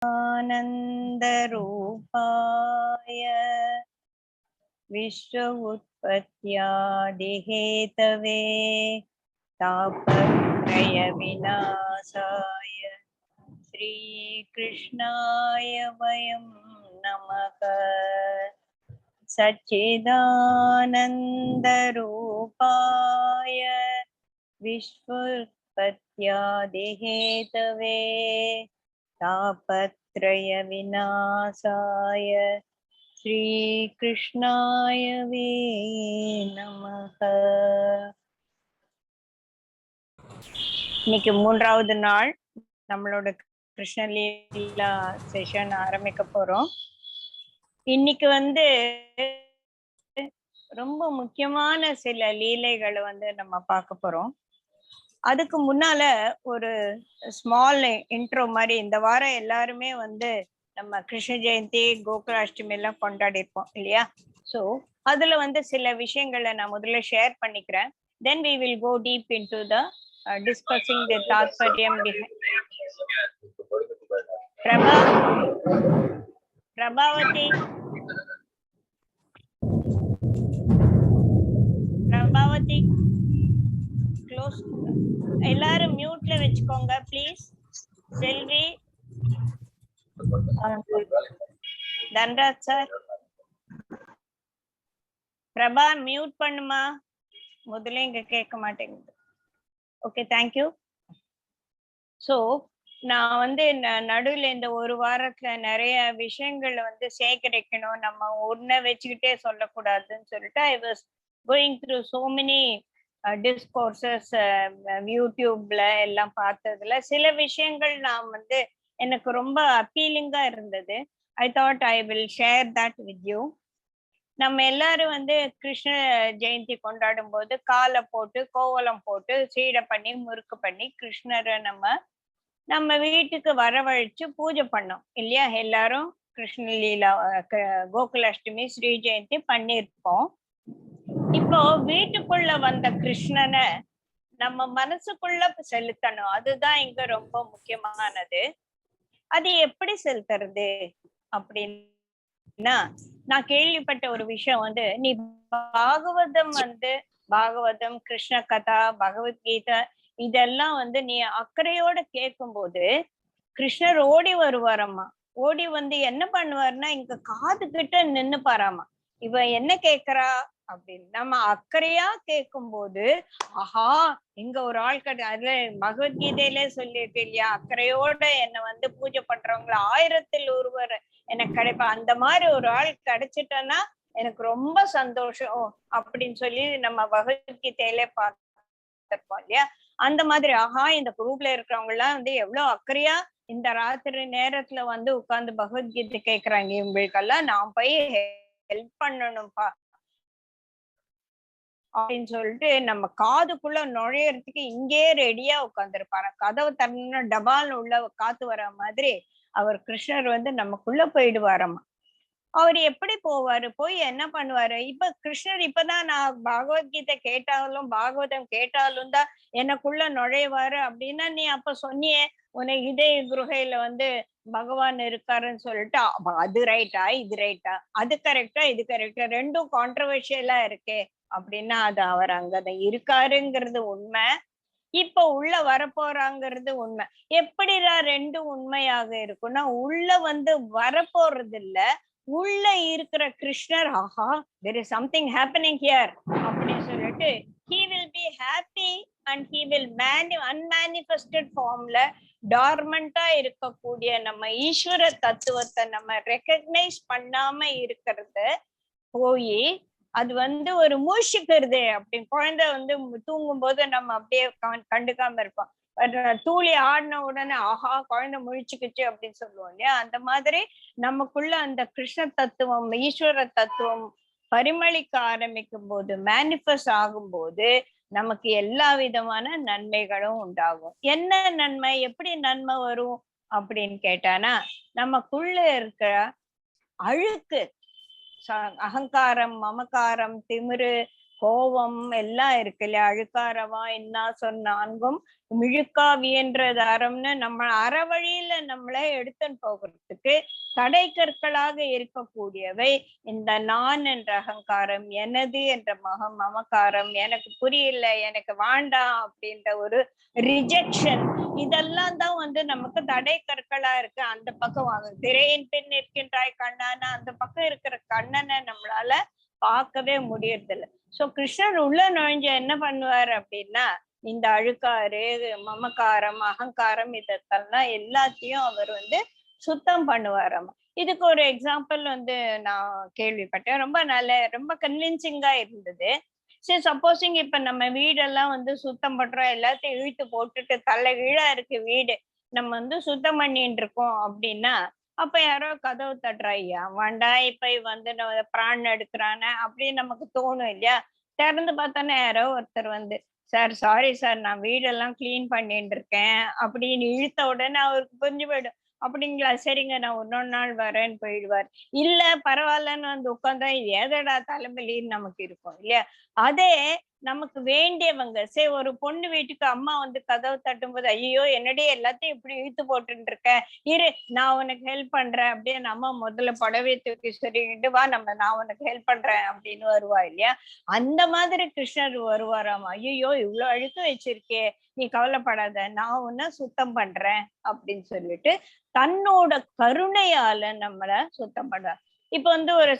आनंद रूपाय विश्व उत्पत्त्यादि हेतवे तापत्रय विनाशाय श्री कृष्णाय वयं नमः। सच्चिदानंद रूपाय विश्वोत्पत्त्यादि हेतवे तापत्रय विनाशाय श्री कृष्णाय वे नमः। இன்னைக்கு மூன்றாவது நாள் நம்மளோட கிருஷ்ணலீலா செஷன் ஆரம்பிக்க போறோம். இன்னைக்கு ரொம்ப முக்கியமான சில லீலைகளை நம்ம பார்க்க போறோம். அதுக்கு முன்னால ஒரு ஸ்மால் இன்ட்ரோ மாதிரி, இந்த வாரம் எல்லாருமே நம்ம கிருஷ்ண ஜெயந்தி கோகுலாஷ்டமி எல்லாம் கொண்டாடி இருப்போம் இல்லையா? ஸோ அதுல சில விஷயங்களை நான் முதல்ல ஷேர் பண்ணிக்கிறேன். Then we will go deep into the discussing the தாத்பர்யம் behind. பிரபாவதி க்ளோஸ், எல்லாரும் மியூட்ல வச்சுக்கோங்க please. Selvi, Dhanraj sir, Prabha mute பண்ணுமா, முதல்ல இங்க கேட்க மாட்டேங்குது. Okay, thank you. ஸோ நான் நடுவில் இந்த ஒரு வாரத்துல நிறைய விஷயங்களை சேகரிக்கணும், நம்ம ஒன்ன வச்சுக்கிட்டே சொல்லக்கூடாதுன்னு சொல்லிட்டு I was going through so many discourses யூடியூப்ல எல்லாம் பார்த்ததுல சில விஷயங்கள் நான் எனக்கு ரொம்ப அப்பீலிங்கா இருந்தது. I thought I will share that with you. நம்ம எல்லாரும் கிருஷ்ண ஜெயந்தி கொண்டாடும் போது காலை போட்டு கோவலம் போட்டு சீடை பண்ணி முறுக்கு பண்ணி கிருஷ்ணரை நம்ம வீட்டுக்கு வரவழைச்சு பூஜை பண்ணோம் இல்லையா? எல்லாரும் கிருஷ்ணலீலா கோகுலாஷ்டமி ஸ்ரீ ஜெயந்தி பண்ணிருப்போம். இப்போ வீட்டுக்குள்ள வந்த கிருஷ்ணனை நம்ம மனசுக்குள்ள செலுத்தணும், அதுதான் இங்க ரொம்ப முக்கியமானது. அது எப்படி செலுத்துறது அப்படின்னா, நான் கேள்விப்பட்ட ஒரு விஷயம் நீ பாகவதம் கிருஷ்ண கதா பகவத்கீதை இதெல்லாம் நீ அக்கறையோட கேட்கும் போது கிருஷ்ணர் ஓடி வருவாரம்மா. ஓடி என்ன பண்ணுவாருன்னா இங்க காது கிட்ட நின்னு பாராமா, இவ என்ன கேக்குறா அப்படின்னு. நம்ம அக்கறையா கேட்கும் போது ஆஹா இங்க ஒரு ஆள் அதுல பகவத்கீதையிலே சொல்லியிருக்கு இல்லையா, அக்கறையோட என்ன பூஜை பண்றவங்கள 1000ல் ஒருவர் எனக்கு கிடைப்பா. அந்த மாதிரி ஒரு ஆள் கிடைச்சிட்டேன்னா எனக்கு ரொம்ப சந்தோஷம் அப்படின்னு சொல்லி நம்ம பகவத்கீதையிலே பார்த்திருப்போம் இல்லையா? அந்த மாதிரி ஆஹா இந்த குரூப்ல இருக்கிறவங்க எல்லாம் எவ்வளவு அக்கறையா இந்த ராத்திரி நேரத்துல உட்கார்ந்து பகவத்கீதை கேட்கிறாங்க, இவங்களுக்கெல்லாம் நான் போய் ஹெல்ப் பண்ணணும்பா அப்படின்னு சொல்லிட்டு நம்ம காதுக்குள்ள நுழையறதுக்கு இங்கே ரெடியா உட்கார்ந்துருப்பாரு. கதவு தரணும்னா டபால்னு உள்ள காத்து வர மாதிரி அவர் கிருஷ்ணர் நமக்குள்ள போயிடுவாரம்மா. அவர் எப்படி போவாரு, போய் என்ன பண்ணுவாரு? இப்ப கிருஷ்ணர் இப்பதான் நான் பகவத்கீதை கேட்டாலும் பாகவதம் கேட்டாலும் தான் எனக்குள்ள நுழைவாரு அப்படின்னா நீ அப்ப சொன்னியே உனக்கு இதே குருகையில பகவான் இருக்காருன்னு சொல்லிட்டு, அது ரைட்டா இது ரைட்டா, அது கரெக்டா இது கரெக்டா, ரெண்டும் கான்ட்ரவர்ஷியலா இருக்கே அப்படின்னா அது அவர் அங்கதான் இருக்காருங்கிறது உண்மை, இப்ப உள்ள வரப்போறாங்கிறது உண்மை. எப்படிடா ரெண்டும் உண்மையாக இருக்கும்னா, உள்ள வரப்போறது இல்ல, உள்ள இருக்கிற கிருஷ்ணர் ஆஹா there is something happening here அப்படின்னு சொல்லிட்டு he will be happy and he will unmanifested formல டார்மெண்டா இருக்கக்கூடிய நம்ம ஈஸ்வர தத்துவத்தை நம்ம ரெகக்னைஸ் பண்ணாம இருக்கிறது போய் அது ஒரு மூழ்கிக்கிறது. அப்படி குழந்தை தூங்கும் போது நம்ம அப்படியே கண்டுக்காம இருப்போம், தூளி ஆடின உடனே ஆஹா குழந்தை முழிச்சுக்குச்சு அப்படின்னு சொல்லுவோம் இல்லையா? அந்த மாதிரி நமக்குள்ள அந்த கிருஷ்ண தத்துவம் ஈஸ்வர தத்துவம் பரிமளிக்க ஆரம்பிக்கும் போது மேனிஃபெஸ்ட் ஆகும் போது நமக்கு எல்லா விதமான நன்மைகளும் உண்டாகும். என்ன நன்மை, எப்படி நன்மை வரும் அப்படின்னு கேட்டானா, நமக்குள்ள இருக்கிற அழுக்கு அகங்காரம் மமகாரம் திமிரு கோபம் எல்லாம் இருக்கு இல்லையா? அழுக்காரவா என்ன சொன்னான்கும் மிழுக்காவியன்றது அறம்னு நம்ம அறவழியில நம்மளை எடுத்துன்னு போகிறதுக்கு தடை கற்களாக இருக்கக்கூடியவை இந்த நான் என்ற அகங்காரம், எனது என்ற மமகாரம், எனக்கு புரியல, எனக்கு வேண்டாம் அப்படின்ற ஒரு ரிஜெக்ஷன், இதெல்லாம் தான் வந்து நமக்கு தடை கற்களா இருக்கு. அந்த பக்கம் வாங்க, திரையின் பின் நிற்கின்றாய் கண்ணான அந்த பக்கம் இருக்கிற கண்ணனை நம்மளால பார்க்கவே முடியறதில்ல. சோ கிருஷ்ணர் உள்ள நுழைஞ்ச என்ன பண்ணுவார் அப்படின்னா, இந்த அழுக்காறு, மமகாரம், அகங்காரம் இதெல்லாம் எல்லாத்தையும் அவர் வந்து சுத்தம் பண்ணுவாராம். இதுக்கு ஒரு எக்ஸாம்பிள் வந்து நான் கேள்விப்பட்டேன். ரொம்ப ரொம்ப கன்வின்சிங்கா இருந்தது. சரி, சப்போஸிங் இப்ப நம்ம வீடெல்லாம் வந்து சுத்தம் பண்றோம், எல்லாத்தையும் இழுத்து போட்டுட்டு தலைகீழா இருக்கு வீடு, நம்ம வந்து சுத்தம் பண்ணிட்டு இருக்கோம் அப்படின்னா, அப்ப யாரோ கதவு தட்டுறா, ஐயா வேண்டா இப்ப வந்து பிராணம் எடுக்கிறானே அப்படின்னு நமக்கு தோணும் இல்லையா? திறந்து பார்த்தோன்னா யாரோ ஒருத்தர் வந்து, சார் சாரி சார் நான் வீடெல்லாம் கிளீன் பண்ணிட்டு இருக்கேன் அப்படின்னு இழுத்த உடனே அவருக்கு புரிஞ்சு போயிடும். அப்படிங்களா, சரிங்க நான் இன்னொரு நாள் வரேன்னு போயிடுவார். இல்ல பரவாயில்லன்னு வந்து உட்காந்தா ஏதடா தலைவலின்னு நமக்கு இருக்கும் இல்லையா? அதே நமக்கு வேண்டியவங்க, சரி ஒரு பொண்ணு வீட்டுக்கு அம்மா வந்து கதவு தட்டும் போது, ஐயோ என்னடி எல்லாத்தையும் இப்படி இழுத்து போட்டுட்டு இருக்க, இரு நான் உனக்கு ஹெல்ப் பண்றேன் அப்படின்னு அம்மா முதல்ல புடவை தூக்கி சொல்லிக்கிட்டு வா நான் உனக்கு ஹெல்ப் பண்றேன் அப்படின்னு வருவா இல்லையா? அந்த மாதிரி கிருஷ்ணர் வருவாராம். ஐயோ இவ்வளவு அழுக்கு வச்சிருக்கே, நீ கவலைப்படாத நான் உன்னை சுத்தம் பண்றேன் அப்படின்னு சொல்லிட்டு தன்னோட கருணையால நம்மள சுத்தம் பண்றார். இப்ப வந்து ஒரு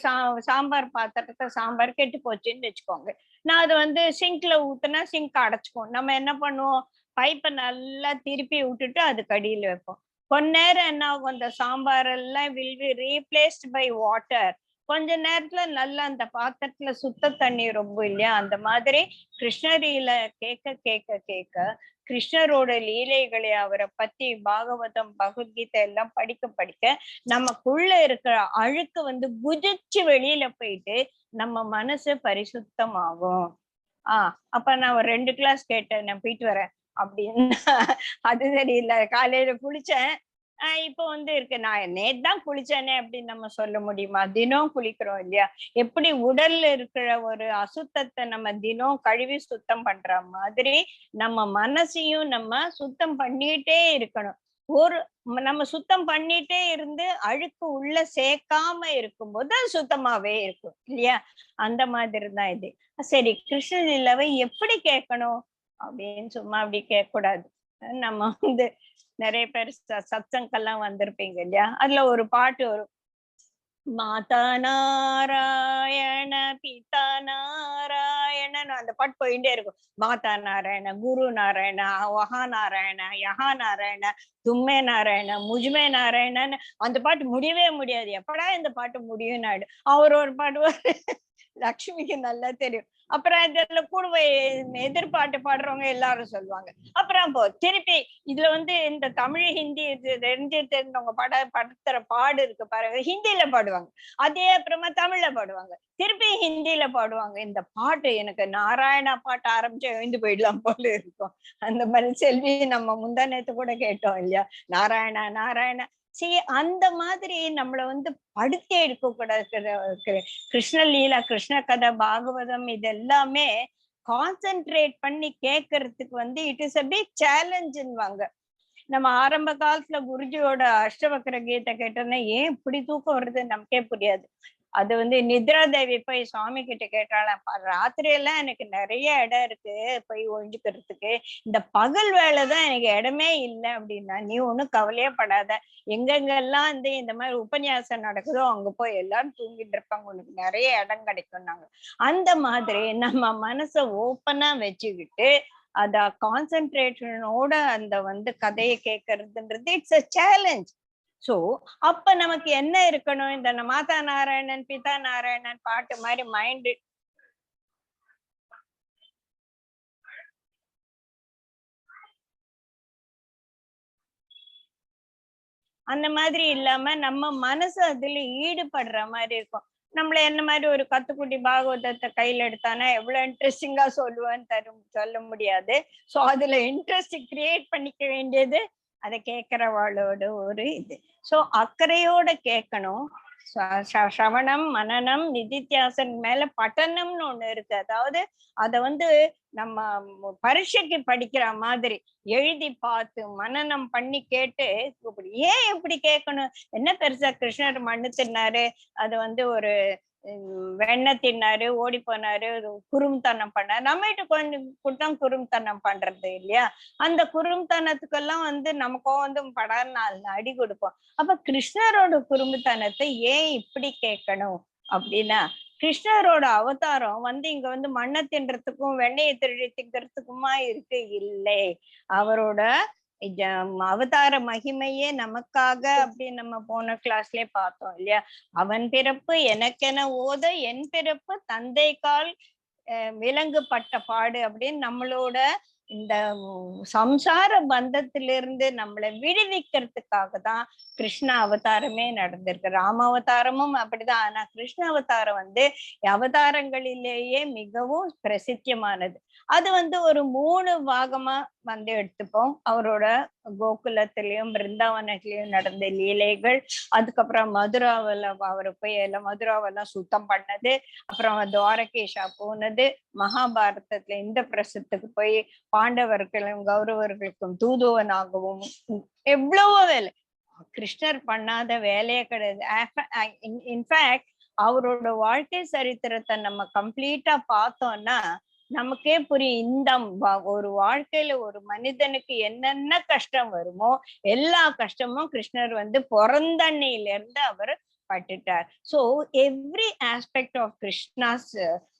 சாம்பார் பாத்திரத்தை சாம்பார் கெட்டு போச்சுன்னு வச்சுக்கோங்க, நான் அதை வந்து சிங்க்ல ஊத்துனா சிங்க் அடைச்சுக்கும். நம்ம என்ன பண்ணுவோம், பைப்பை நல்லா திருப்பி விட்டுட்டு அதுக்கு அடியில வைப்போம். கொஞ்ச நேரம் என்ன ஆகும், அந்த சாம்பார் எல்லாம் will be replaced by water. கொஞ்ச நேரத்துல நல்லா அந்த பாத்திரத்துல சுத்த தண்ணி ரொம்ப இல்லையா? அந்த மாதிரி கிருஷ்ணரியில கேட்க கேட்க கேட்க கிருஷ்ணரோட லீலைகளை, அவரை பத்தி பாகவதம் பகவத்கீதை எல்லாம் படிக்க படிக்க நமக்குள்ள இருக்கிற அழுக்கு வந்து குதிச்சு வெளியில போயிட்டு நம்ம மனசு பரிசுத்தமாகும். அப்ப நான் ஒரு 2 கிளாஸ் கேட்டேன், நான் போயிட்டு வரேன் அப்படின்னு. அது சரியில்லை, காலையில குளிச்சேன், இப்போ வந்து இருக்கு, நான் நேத்து தான் குளிச்சேனே அப்படின்னு நம்ம சொல்ல முடியுமா? தினம் குளிக்கிறோம் இல்லையா? எப்படி உடல்ல இருக்கிற ஒரு அசுத்தத்தை நம்ம தினம் கழுவி சுத்தம் பண்ற மாதிரி நம்ம மனசையும் நம்ம சுத்தம் பண்ணிட்டே இருக்கணும். ஒரு நம்ம சுத்தம் பண்ணிட்டே இருந்து அழுக்கு உள்ள சேர்க்காம இருக்கும்போது அது சுத்தமாவே இருக்கும் இல்லையா? அந்த மாதிரி தான் இது. சரி, கிருஷ்ண லீலாவை எப்படி கேட்கணும் அப்படின்னு சும்மா அப்படி கேட்க கூடாது. நம்ம வந்து நிறைய பேர் சத்சங்கெல்லாம் வந்திருப்பீங்க இல்லையா? அதுல ஒரு பாட்டு வரும், மாதா நாராயண பிதா நாராயணன், அந்த பாட்டு போயிட்டே இருக்கும். மாதா நாராயண, குரு நாராயண, வஹா நாராயண, யஹா நாராயண, தும்மே நாராயண, முஜ்மே நாராயணன். அந்த பாட்டு முடியவே முடியாது. எப்படா இந்த பாட்டு முடியும்னு ஆயிடும். அவர் ஒரு பாட்டு லக்ஷ்மிக்கு நல்லா தெரியும். அப்புறம் இதுல கூட எதிர்பாட்டு பாடுறவங்க எல்லாரும் சொல்லுவாங்க. அப்புறம் திருப்பி இதுல வந்து இந்த தமிழ் ஹிந்தி ரெண்டு தெரிஞ்சவங்க படுத்துற பாடு இருக்கு பாருங்க, ஹிந்தியில பாடுவாங்க. அதே அப்புறமா தமிழ்ல பாடுவாங்க, திருப்பி ஹிந்தியில பாடுவாங்க. இந்த பாட்டு எனக்கு நாராயணா பாட்டு ஆரம்பிச்சு எழுந்து போயிடலாம் போல இருக்கும். அந்த மாதிரி செல்வி நம்ம முந்தா நேத்து கூட கேட்டோம் இல்லையா, நாராயணா நாராயணா. சரி, அந்த மாதிரி நம்மள வந்து படுத்தி எடுக்க கூடாது. கிருஷ்ண லீலா, கிருஷ்ண கதை, பாகவதம் இது எல்லாமே கான்சென்ட்ரேட் பண்ணி கேட்கறதுக்கு வந்து இட் இஸ் அ பிக் சேலஞ்சுன்னுவாங்க. நம்ம ஆரம்ப காலத்துல குருஜியோட அஷ்டவக்ர கீதை கேட்டோம்னா ஏன் இப்படி தூக்கம் வருது நமக்கே புரியாது. அது வந்து நித்ரா தேவி போய் சுவாமி கிட்ட கேட்டாலாம், ராத்திரி எல்லாம் எனக்கு நிறைய இடம் இருக்கு போய் ஒழிஞ்சுக்கிறதுக்கு, இந்த பகல் வேலைதான் எனக்கு இடமே இல்லை அப்படின்னா, நீ ஒண்ணும் கவலையே படாத, எங்கெங்கெல்லாம் வந்து இந்த மாதிரி உபன்யாசம் நடக்குதோ அங்க போய் எல்லாரும் தூங்கிட்டு இருப்பாங்க, உனக்கு நிறைய இடம் கிடைக்கும் நாங்க. அந்த மாதிரி நம்ம மனசை ஓப்பனா வச்சுக்கிட்டு அத கான்சென்ட்ரேஷனோட அந்த வந்து கதையை கேட்கறதுன்றது இட்ஸ் அ சேலஞ்ச். சோ அப்ப நமக்கு என்ன இருக்கணும், இந்த மாதா நாராயணன் பிதா நாராயணன் பாட்டு மாதிரி மைண்ட் அந்த மாதிரி இல்லாம நம்ம மனசு அதுல ஈடுபடுற மாதிரி இருக்கும். நம்மள என்ன மாதிரி ஒரு கத்துக்குட்டி பாகவதத்தை கையில எடுத்தானா எவ்வளவு இன்ட்ரெஸ்டிங்கா சொல்லுவேன்னு சொல்ல முடியாது. சோ அதுல இன்ட்ரெஸ்ட் கிரியேட் பண்ணிக்க வேண்டியது அதை கேட்கிறவாளோட ஒரு இது. சோ அக்கறையோட கேட்கணும். ஸ்ரவணம், மனனம், நிதித்தியாசன் மேல பட்டணம்னு ஒண்ணு இருக்கு. அதாவது அத வந்து நம்ம பரீட்சைக்கு படிக்கிற மாதிரி எழுதி பார்த்து மனனம் பண்ணி கேட்டு ஏன் இப்படி கேட்கணும், என்ன பெருசா கிருஷ்ணர் மண்ணு தின்னாரு, அது வந்து ஒரு வெண்ணெய் தின்னாரு, ஓடி போனாரு, குறும்புத்தனம் பண்ணாரு. நம்ம வீட்டு கொஞ்சம் கூட்டம் குறும்புத்தனம் பண்றது இல்லையா? அந்த குறும்புத்தனத்துக்கெல்லாம் வந்து நமக்கும் வந்து படார் 4 அடி கொடுப்போம். அப்ப கிருஷ்ணரோட குறும்புத்தனத்தை ஏன் இப்படி கேட்கணும் அப்படின்னா, கிருஷ்ணரோட அவதாரம் வந்து இங்க வந்து மண்ணை தின்றதுக்கும் வெண்ணெயை திருடி திங்கிறதுக்குமா இருக்கு? இல்லை. அவரோட அவதார மகிமையே நமக்காக அப்படின்னு நம்ம போன கிளாஸ்லயே பார்த்தோம் இல்லையா? அவன் பிறப்பு எனக்கென ஓத என் பிறப்பு தந்தை கால் விலங்கு பட்ட பாடு அப்படின்னு நம்மளோட இந்த சம்சார பந்தத்திலிருந்து நம்மளை விடுவிக்கிறதுக்காக தான் கிருஷ்ண அவதாரமே நடந்திருக்கு. ராம அவதாரமும் அப்படிதான். ஆனா கிருஷ்ண அவதாரம் வந்து அவதாரங்களிலேயே மிகவும் பிரசித்தியமானது. அது வந்து ஒரு 3 பாகமா வந்து எடுத்துப்போம். அவரோட கோகுலத்திலயும் பிருந்தாவனத்திலயும் நடந்த லீலைகள், அதுக்கப்புறம் மதுராவில அவரு போய் எல்லாம் மதுராவெல்லாம் சுத்தம் பண்ணது, அப்புறம் துவாரகேஷா போனது, மகாபாரதத்துல இந்த பிரசத்துக்கு போய் பாண்டவர்களும் கௌரவர்களுக்கும் தூதுவனாகவும் எவ்வளவோ வேலை. கிருஷ்ணர் பண்ணாத வேலையே கிடையாது. இன்ஃபேக்ட் அவரோட வாழ்க்கை சரித்திரத்தை நம்ம கம்ப்ளீட்டா பார்த்தோம்னா நமக்கே புரியும். இந்த ஒரு வாழ்க்கையில ஒரு மனிதனுக்கு என்னென்ன கஷ்டம் வருமோ எல்லா கஷ்டமும் கிருஷ்ணர் வந்து பிறந்தண்ணில இருந்து அவர் பட்டுட்டார். So every aspect of Krishna's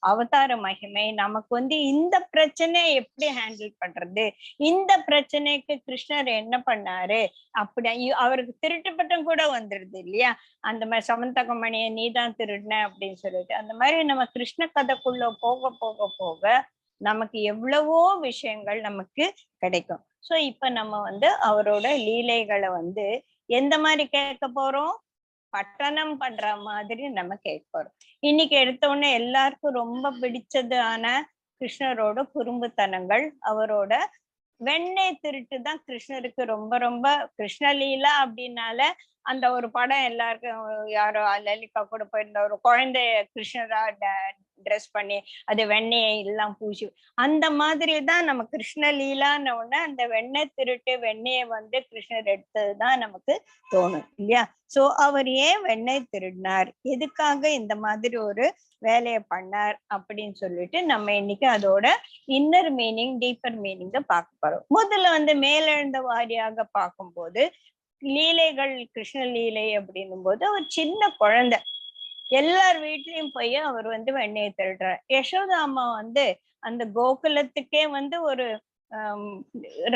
அவதார மகிமை நமக்கு வந்து இந்த பிரச்சனையை எப்படி ஹேண்டில் பண்றது, இந்த பிரச்சனைக்கு கிருஷ்ணர் என்ன பண்ணாரு, அப்படி அவருக்கு திருட்டு பட்டம் கூட வந்துருது இல்லையா? அந்த மாதிரி சமந்தகமணியை நீதான் திருடின அப்படின்னு சொல்லிட்டு அந்த மாதிரி நம்ம கிருஷ்ண கதைக்குள்ள போக போக போக நமக்கு எவ்வளவோ விஷயங்கள் நமக்கு கிடைக்கும். சோ இப்ப நம்ம வந்து அவரோட லீலைகளை வந்து எந்த மாதிரி கேட்க போறோம்? பட்டணம் பண்ற மாதிரி நம்ம கேட்க போறோம். இன்னைக்கு எடுத்தோடனே எல்லாருக்கும் ரொம்ப பிடிச்சது ஆன கிருஷ்ணரோட குறும்புத்தனங்கள், அவரோட வெண்ணெய் திருட்டு தான் கிருஷ்ணருக்கு ரொம்ப ரொம்ப. கிருஷ்ணலீலா அப்படின்னால அந்த ஒரு படம் எல்லாருக்கும், யாரோ லலிகா கூட போயிருந்த ஒரு குழந்தைய கிருஷ்ணரா ட்ரெஸ் பண்ணி அது வெண்ணெயை எல்லாம் பூசி அந்த மாதிரி தான் நம்ம கிருஷ்ணலீலான்னு உடனே அந்த வெண்ணெய் திருட்டு வெண்ணெயை வந்து கிருஷ்ணர் எடுத்ததுதான் நமக்கு தோணும் இல்லையா? சோ அவர் ஏன் வெண்ணெய் திருடினார், எதுக்காக இந்த மாதிரி ஒரு வேலையை பண்ணார் அப்படின்னு சொல்லிட்டு நம்ம இன்னைக்கு அதோட இன்னர் மீனிங் டீப்பர் மீனிங்க பார்க்க போறோம். முதல்ல வந்து மேலெழுந்த வாரியாக பார்க்கும்போது லீலைகள், கிருஷ்ண லீலை அப்படின்னும் போது ஒரு சின்ன குழந்தை எல்லார் வீட்லயும் போய் அவர் வந்து வெண்ணெயை திருடுறார். யசோதா அம்மா வந்து அந்த கோகுலத்துக்கே வந்து ஒரு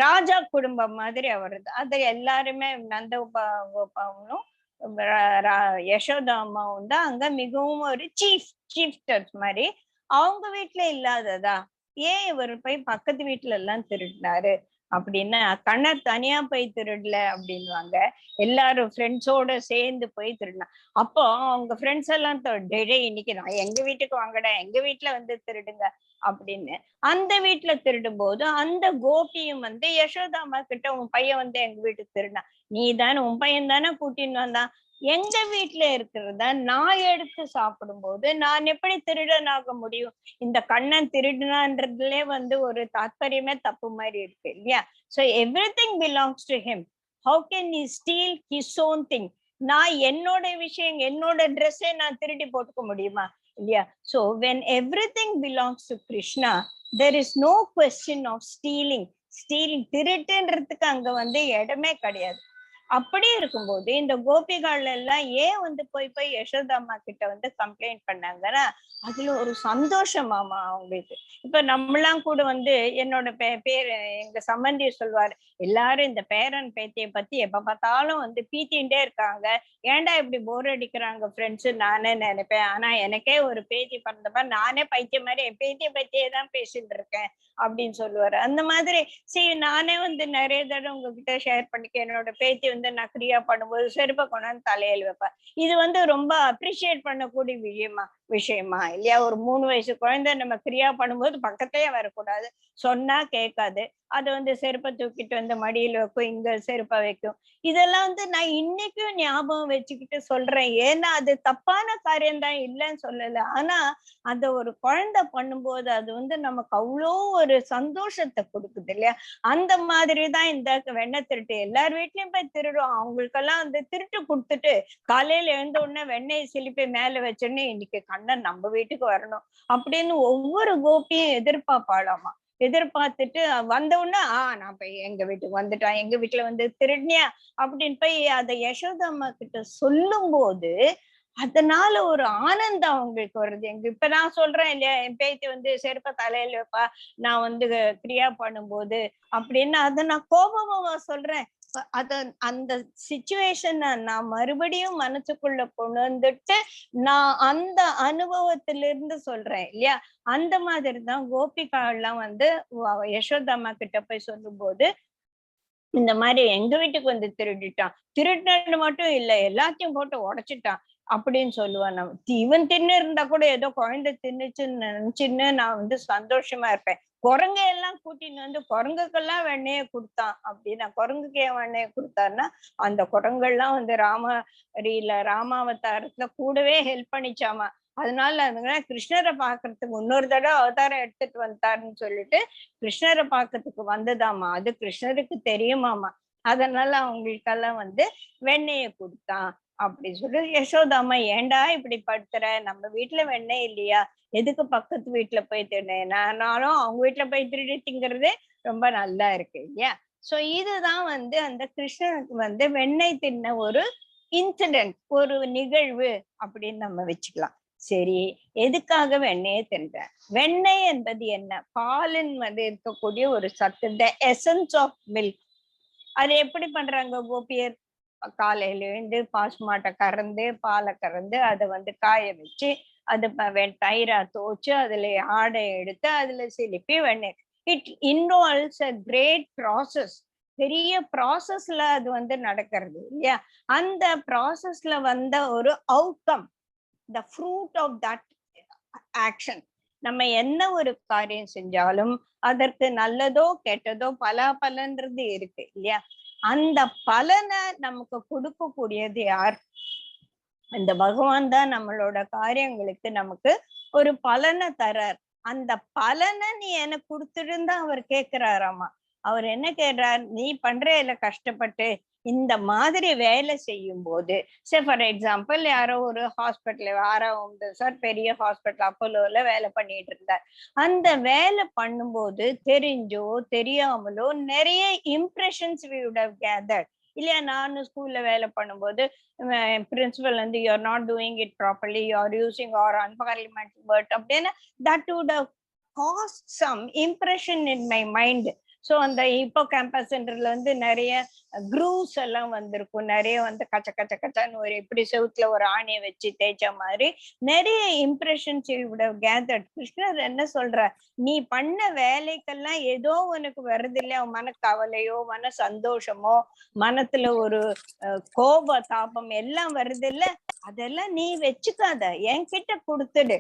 ராஜா குடும்பம் மாதிரி அவர். அது எல்லாருமே நந்த கோபாலும் யசோதா அம்மாவும் தான் அங்க மிகவும் ஒரு சீஃப்டர்ஸ் மாதிரி. அவங்க வீட்டுல இல்லாததா ஏன் இவர் போய் பக்கத்து வீட்டுல எல்லாம் திருடினாரு அப்படின்னா, கண்ணர் தனியா போய் திருடல அப்படின்வாங்க, எல்லாரும் ஃப்ரெண்ட்ஸோட சேர்ந்து போய் திருடினா. அப்போ அவங்க ஃப்ரெண்ட்ஸ் எல்லாம் இன்னைக்கு நான் எங்க வீட்டுக்கு வாங்கடா, எங்க வீட்டுல வந்து திருடுங்க அப்படின்னு அந்த வீட்டுல திருடும் போது அந்த கோபியும் வந்து யசோதா அம்மா கிட்ட, உன் பையன் வந்து எங்க வீட்டுக்கு திருடினா, நீ தானே உன் பையன் தானே கூட்டின்னு வந்தான், எங்க வீட்டுல இருக்கிறத நான் எடுத்து சாப்பிடும் போது நான் எப்படி திருடன் ஆக முடியும்? இந்த கண்ணன் திருடுனான்றதுலே வந்து ஒரு தாத்பரியமே தப்பு மாதிரி இருக்கு இல்லையா? So everything belongs to him. How can he steel his own thing? நான் என்னோட விஷயம், என்னோட ட்ரெஸ்ஸை நான் திருடி போட்டுக்க முடியுமா இல்லையா? So when everything belongs to Krishna, there is no question of stealing. திருட்டுன்றதுக்கு அங்க வந்து இடமே கிடையாது. அப்படி இருக்கும்போது இந்த கோபிகள் எல்லாம் ஏன் வந்து போய் போய் யசோதா அம்மா கிட்ட வந்து கம்ப்ளைண்ட் பண்ணாங்கன்னா, அதுல ஒரு சந்தோஷமாமா அவங்களுக்கு. இப்ப நம்மளாம் கூட வந்து என்னோட பேரு எங்க சம்பந்தி சொல்வாரு, எல்லாரும் இந்த பேரன் பேத்திய பத்தி எப்ப பார்த்தாலும் வந்து பீத்தின்டே இருக்காங்க, ஏன்டா இப்படி போர் அடிக்கிறாங்க ஃப்ரெண்ட்ஸ் நானே நினைப்பேன். ஆனா எனக்கே ஒரு பேத்தி பிறந்தப்ப நானே பைத்தியம் மாதிரி என் பேத்திய பத்தியே தான் பேசிட்டு இருக்கேன் அப்படின்னு சொல்லுவாரு. அந்த மாதிரி சரி, நானே வந்து நிறைய தடவை உங்ககிட்ட ஷேர் பண்ணிக்க, என்னோட பேத்தி வந்து வந்து நான் கிரியா பண்ணும்போது செருப்பை கொண்டாந்து தலையில வைப்பேன். இது வந்து ரொம்ப அப்ரிஷியேட் பண்ணக்கூடிய விஷயமா இல்லையா? ஒரு 3 வயசு குழந்தை நம்ம கிரியா பண்ணும்போது பக்கத்தையே வரக்கூடாது. சொன்னா கேட்காது. அது வந்து செருப்பை தூக்கிட்டு வந்து மடியில வைக்கும், இங்க செருப்பை வைக்கும். இதெல்லாம் வந்து நான் இன்னைக்கும் ஞாபகம் வச்சுக்கிட்டு சொல்றேன். ஏன்னா அது தப்பான காரியம் தான், இல்லைன்னு சொல்லல. ஆனா அந்த ஒரு குழந்தை பண்ணும்போது அது வந்து நமக்கு அவ்வளோ ஒரு சந்தோஷத்தை கொடுக்குது இல்லையா? அந்த மாதிரி தான் இந்த வெண்ணெய் திருட்டு. எல்லார் வீட்லயும் போய் திருடுறோம். அவங்களுக்கெல்லாம் வந்து திருட்டு குடுத்துட்டு காலையில எழுந்த உடனே வெண்ணெயை சிலிப்பி மேல வச்சோடனே இன்னைக்கு கண்ணன் நம்ம வீட்டுக்கு வரணும் அப்படின்னு ஒவ்வொரு கோபியும் எதிர்பார்ப்பாளாமா. எதிர்பார்த்துட்டு வந்த உடனே நான் போய் எங்க வீட்டுக்கு வந்துட்டான், எங்க வீட்டுல வந்து திருடினியா அப்படின்னு போய் அத யசோதா அம்மா கிட்ட சொல்லும் போது அதனால ஒரு ஆனந்தம் அவங்களுக்கு வருது. இப்ப நான் சொல்றேன் இல்லையா, என் பேத்தி வந்து செருப்ப தலையில வைப்பா, நான் வந்து கிரியா பண்ணும்போது அப்படின்னு அத நான் கோபமா சொல்றேன். அத அந்த சிச்சுவேஷனை நான் மறுபடியும் மனசுக்குள்ள கொண்டு வந்துட்டு நான் அந்த அனுபவத்திலிருந்து சொல்றேன் இல்லையா? அந்த மாதிரிதான் கோபிகா எல்லாம் வந்து யசோதா அம்மா கிட்ட போய் சொல்லும்போது, இந்த மாதிரி எங்க வீட்டுக்கு வந்து திருடிட்டான். திருடினது மட்டும் இல்ல, எல்லாத்தையும் போட்டு உடைச்சுட்டான் அப்படின்னு சொல்லுவான். இவன் தின்னு இருந்தா கூட ஏதோ குழந்தை தின்னுச்சுன்னு நினைச்சுன்னு நான் வந்து சந்தோஷமா இருப்பேன். குரங்க எல்லாம் கூட்டின்னு வந்து குரங்குக்கெல்லாம் வெண்ணெய கொடுத்தான் அப்படின்னா, குரங்குக்கு ஏன் வெண்ணெய கொடுத்தான்னா, அந்த குரங்கெல்லாம் வந்து ராமாவதாரத்துல கூடவே ஹெல்ப் பண்ணிச்சாமா. அதனால அதுங்க கிருஷ்ணரை பாக்குறதுக்கு இன்னொரு தடவை அவதாரம் எடுத்துட்டு வந்துட்டாருன்னு சொல்லிட்டு கிருஷ்ணரை பாக்கிறதுக்கு வந்ததாமா. அது கிருஷ்ணருக்கு தெரியுமாமா. அதனால அவங்களுக்கெல்லாம் வந்து வெண்ணெய கொடுத்தான் அப்படி சொல்லி யசோதாமா, ஏன்டா இப்படி படுத்துற, நம்ம வீட்டுல வெண்ணெய் இல்லையா, எதுக்கு பக்கத்து வீட்டுல போய் திருடேன், நானும் அவங்க வீட்டுல போய் திருடி திங்கிறதே ரொம்ப நல்லா இருக்கு இல்லையா? சோ இதுதான் வந்து அந்த கிருஷ்ணனுக்கு வந்து வெண்ணெய் தின்ன ஒரு இன்சிடென்ட், ஒரு நிகழ்வு அப்படின்னு நம்ம வச்சுக்கலாம். சரி, எதுக்காக வெண்ணெயை தின்றேன்? வெண்ணெய் என்பது என்ன? பாலின் வந்து இருக்கக்கூடிய ஒரு சத்து, த எசன்ஸ் ஆஃப் மில்க். அது எப்படி பண்றாங்க கோபியர்? காலையில எழுந்து பாசுமாட்டை கறந்து பாலை கறந்து அதை வந்து காய வச்சு அது தயிரா துவச்சு அதுல ஆடை எடுத்து அதுல சிலிப்பி வெண்ணெய். It involves a great process. பெரிய ப்ராசஸ்ல அது வந்து நடக்கிறது இல்லையா? அந்த ப்ராசஸ்ல வந்த ஒரு outcome, the fruit of that action. நம்ம என்ன ஒரு காரியம் செஞ்சாலும் அதற்கு நல்லதோ கெட்டதோ பலாபலன்றது இருக்கு இல்லையா? அந்த பலனை நமக்கு கொடுக்கக்கூடியது யார்? அந்த பகவான் தான் நம்மளோட காரியங்களுக்கு நமக்கு ஒரு பலனை தரார். அந்த பலனை நீ எனக்கு கொடுத்துருந்தா அவர் கேக்குறாராமா. அவர் என்ன கேட்றார்? நீ பண்ற இல்ல கஷ்டப்பட்டு இந்த மாதிரி வேலை செய்யும் போது, ஃபார் எக்ஸாம்பிள் யாரோ ஒரு ஹாஸ்பிட்டல், சார் பெரிய ஹாஸ்பிட்டல் அப்போலோல வேலை பண்ணிட்டு இருந்தார். அந்த வேலை பண்ணும்போது தெரிஞ்சோ தெரியாமலோ நிறைய impressions we would have gathered இல்லையா? நானும் ஸ்கூல்ல வேலை பண்ணும்போது பிரின்சிபல் வந்து you are not doing it properly, you are using are unparliamentary word அப்படின்னு that would have cast some impression in my mind. So அந்த இப்போ கேம்பஸ் சென்டர்ல வந்து நிறைய குரூவ்ஸ் எல்லாம் வந்திருக்கும். நிறைய வந்து கச்ச கச்ச கச்சான்னு ஒரு இப்படி செவுத்துல ஒரு ஆணியை வச்சு தேய்ச்ச மாதிரி நிறைய இம்ப்ரெஷன்ஸ் கேதர்ட். கிருஷ்ணர் என்ன சொல்ற? நீ பண்ண வேலைக்கெல்லாம் ஏதோ உனக்கு வருது இல்லையா? மன கவலையோ மன சந்தோஷமோ மனத்துல ஒரு கோப தாபம் எல்லாம் வருது இல்ல, அதெல்லாம் நீ வச்சுக்காத, என்கிட்ட கொடுத்துடு.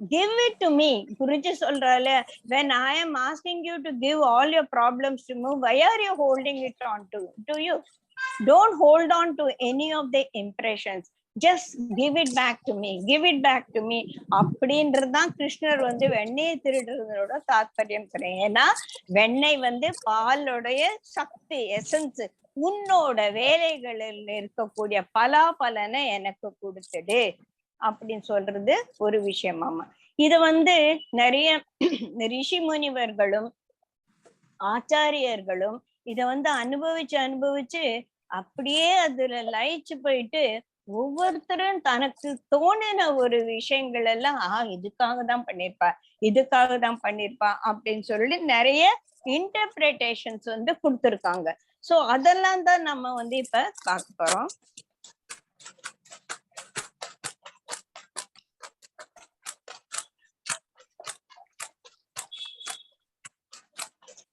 Give it to me. Guruji சொல்றால, when I am asking you to give all your problems to me, why are you holding it on to you? Don't hold on to any of the impressions. Just give it back to me. Give it back to me. அப்படின்றதுதான் கிருஷ்ணர் வந்து வெண்ணெயை திருடுறதோட தாத்பரியம். ஏன்னா வெண்ணெய் வந்து பாலுடைய சக்தி, essence. உன்னோட வேலைகளில் இருக்கக்கூடிய பலாபலனை எனக்கு கொடுத்துடு அப்படின்னு சொல்றது ஒரு விஷயமாமா. இத வந்து நிறைய ரிஷி முனிவர்களும் ஆச்சாரியர்களும் இத வந்து அனுபவிச்சு அப்படியே அதுல லயிச்சு போயிட்டு ஒவ்வொருத்தரும் தனக்கு தோணின ஒரு விஷயங்கள் எல்லாம் இதுக்காக தான் பண்ணிருப்பா அப்படின்னு சொல்லி நிறைய இன்டர்பிரேஷன்ஸ் வந்து கொடுத்திருக்காங்க. சோ அதெல்லாம் தான் நம்ம வந்து இப்ப பார்க்க போறோம்.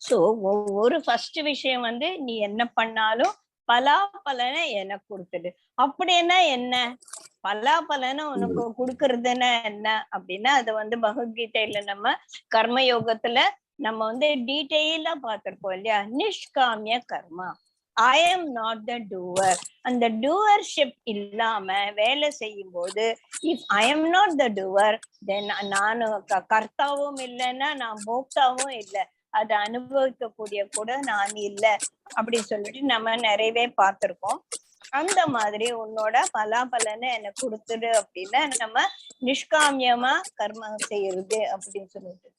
சோ ஒரு ஃபர்ஸ்ட் விஷயம் வந்து, நீ என்ன பண்ணாலும் பலாபலனை எனக்கு கொடுத்துடு. அப்படின்னா என்ன? பலாபலனை உனக்கு கொடுக்கறதுன்னா என்ன அப்படின்னா, அது வந்து பகவத்கீதையில நம்ம கர்மயோகத்துல நம்ம வந்து டீட்டெயிலா பார்த்திருப்போம் இல்லையா? நிஷ்காமிய கர்மா, I am not the doer. அந்த டூவர்ஷிப் இல்லாம வேலை செய்யும் போது, if I am not the doer, then நான் கர்த்தாவும் இல்லைன்னா நான் போக்தாவும் இல்லை, அதை அனுபவிக்க கூடிய கூட நான் இல்லை அப்படின்னு சொல்லிட்டு நம்ம நிறையவே பார்த்திருக்கோம். அந்த மாதிரி உன்னோட பலாபலனை எனக்கு கொடுத்துடு அப்படின்னா நம்ம நிஷ்காமியமா கர்மம் செய்யறது அப்படின்னு சொல்லிட்டு.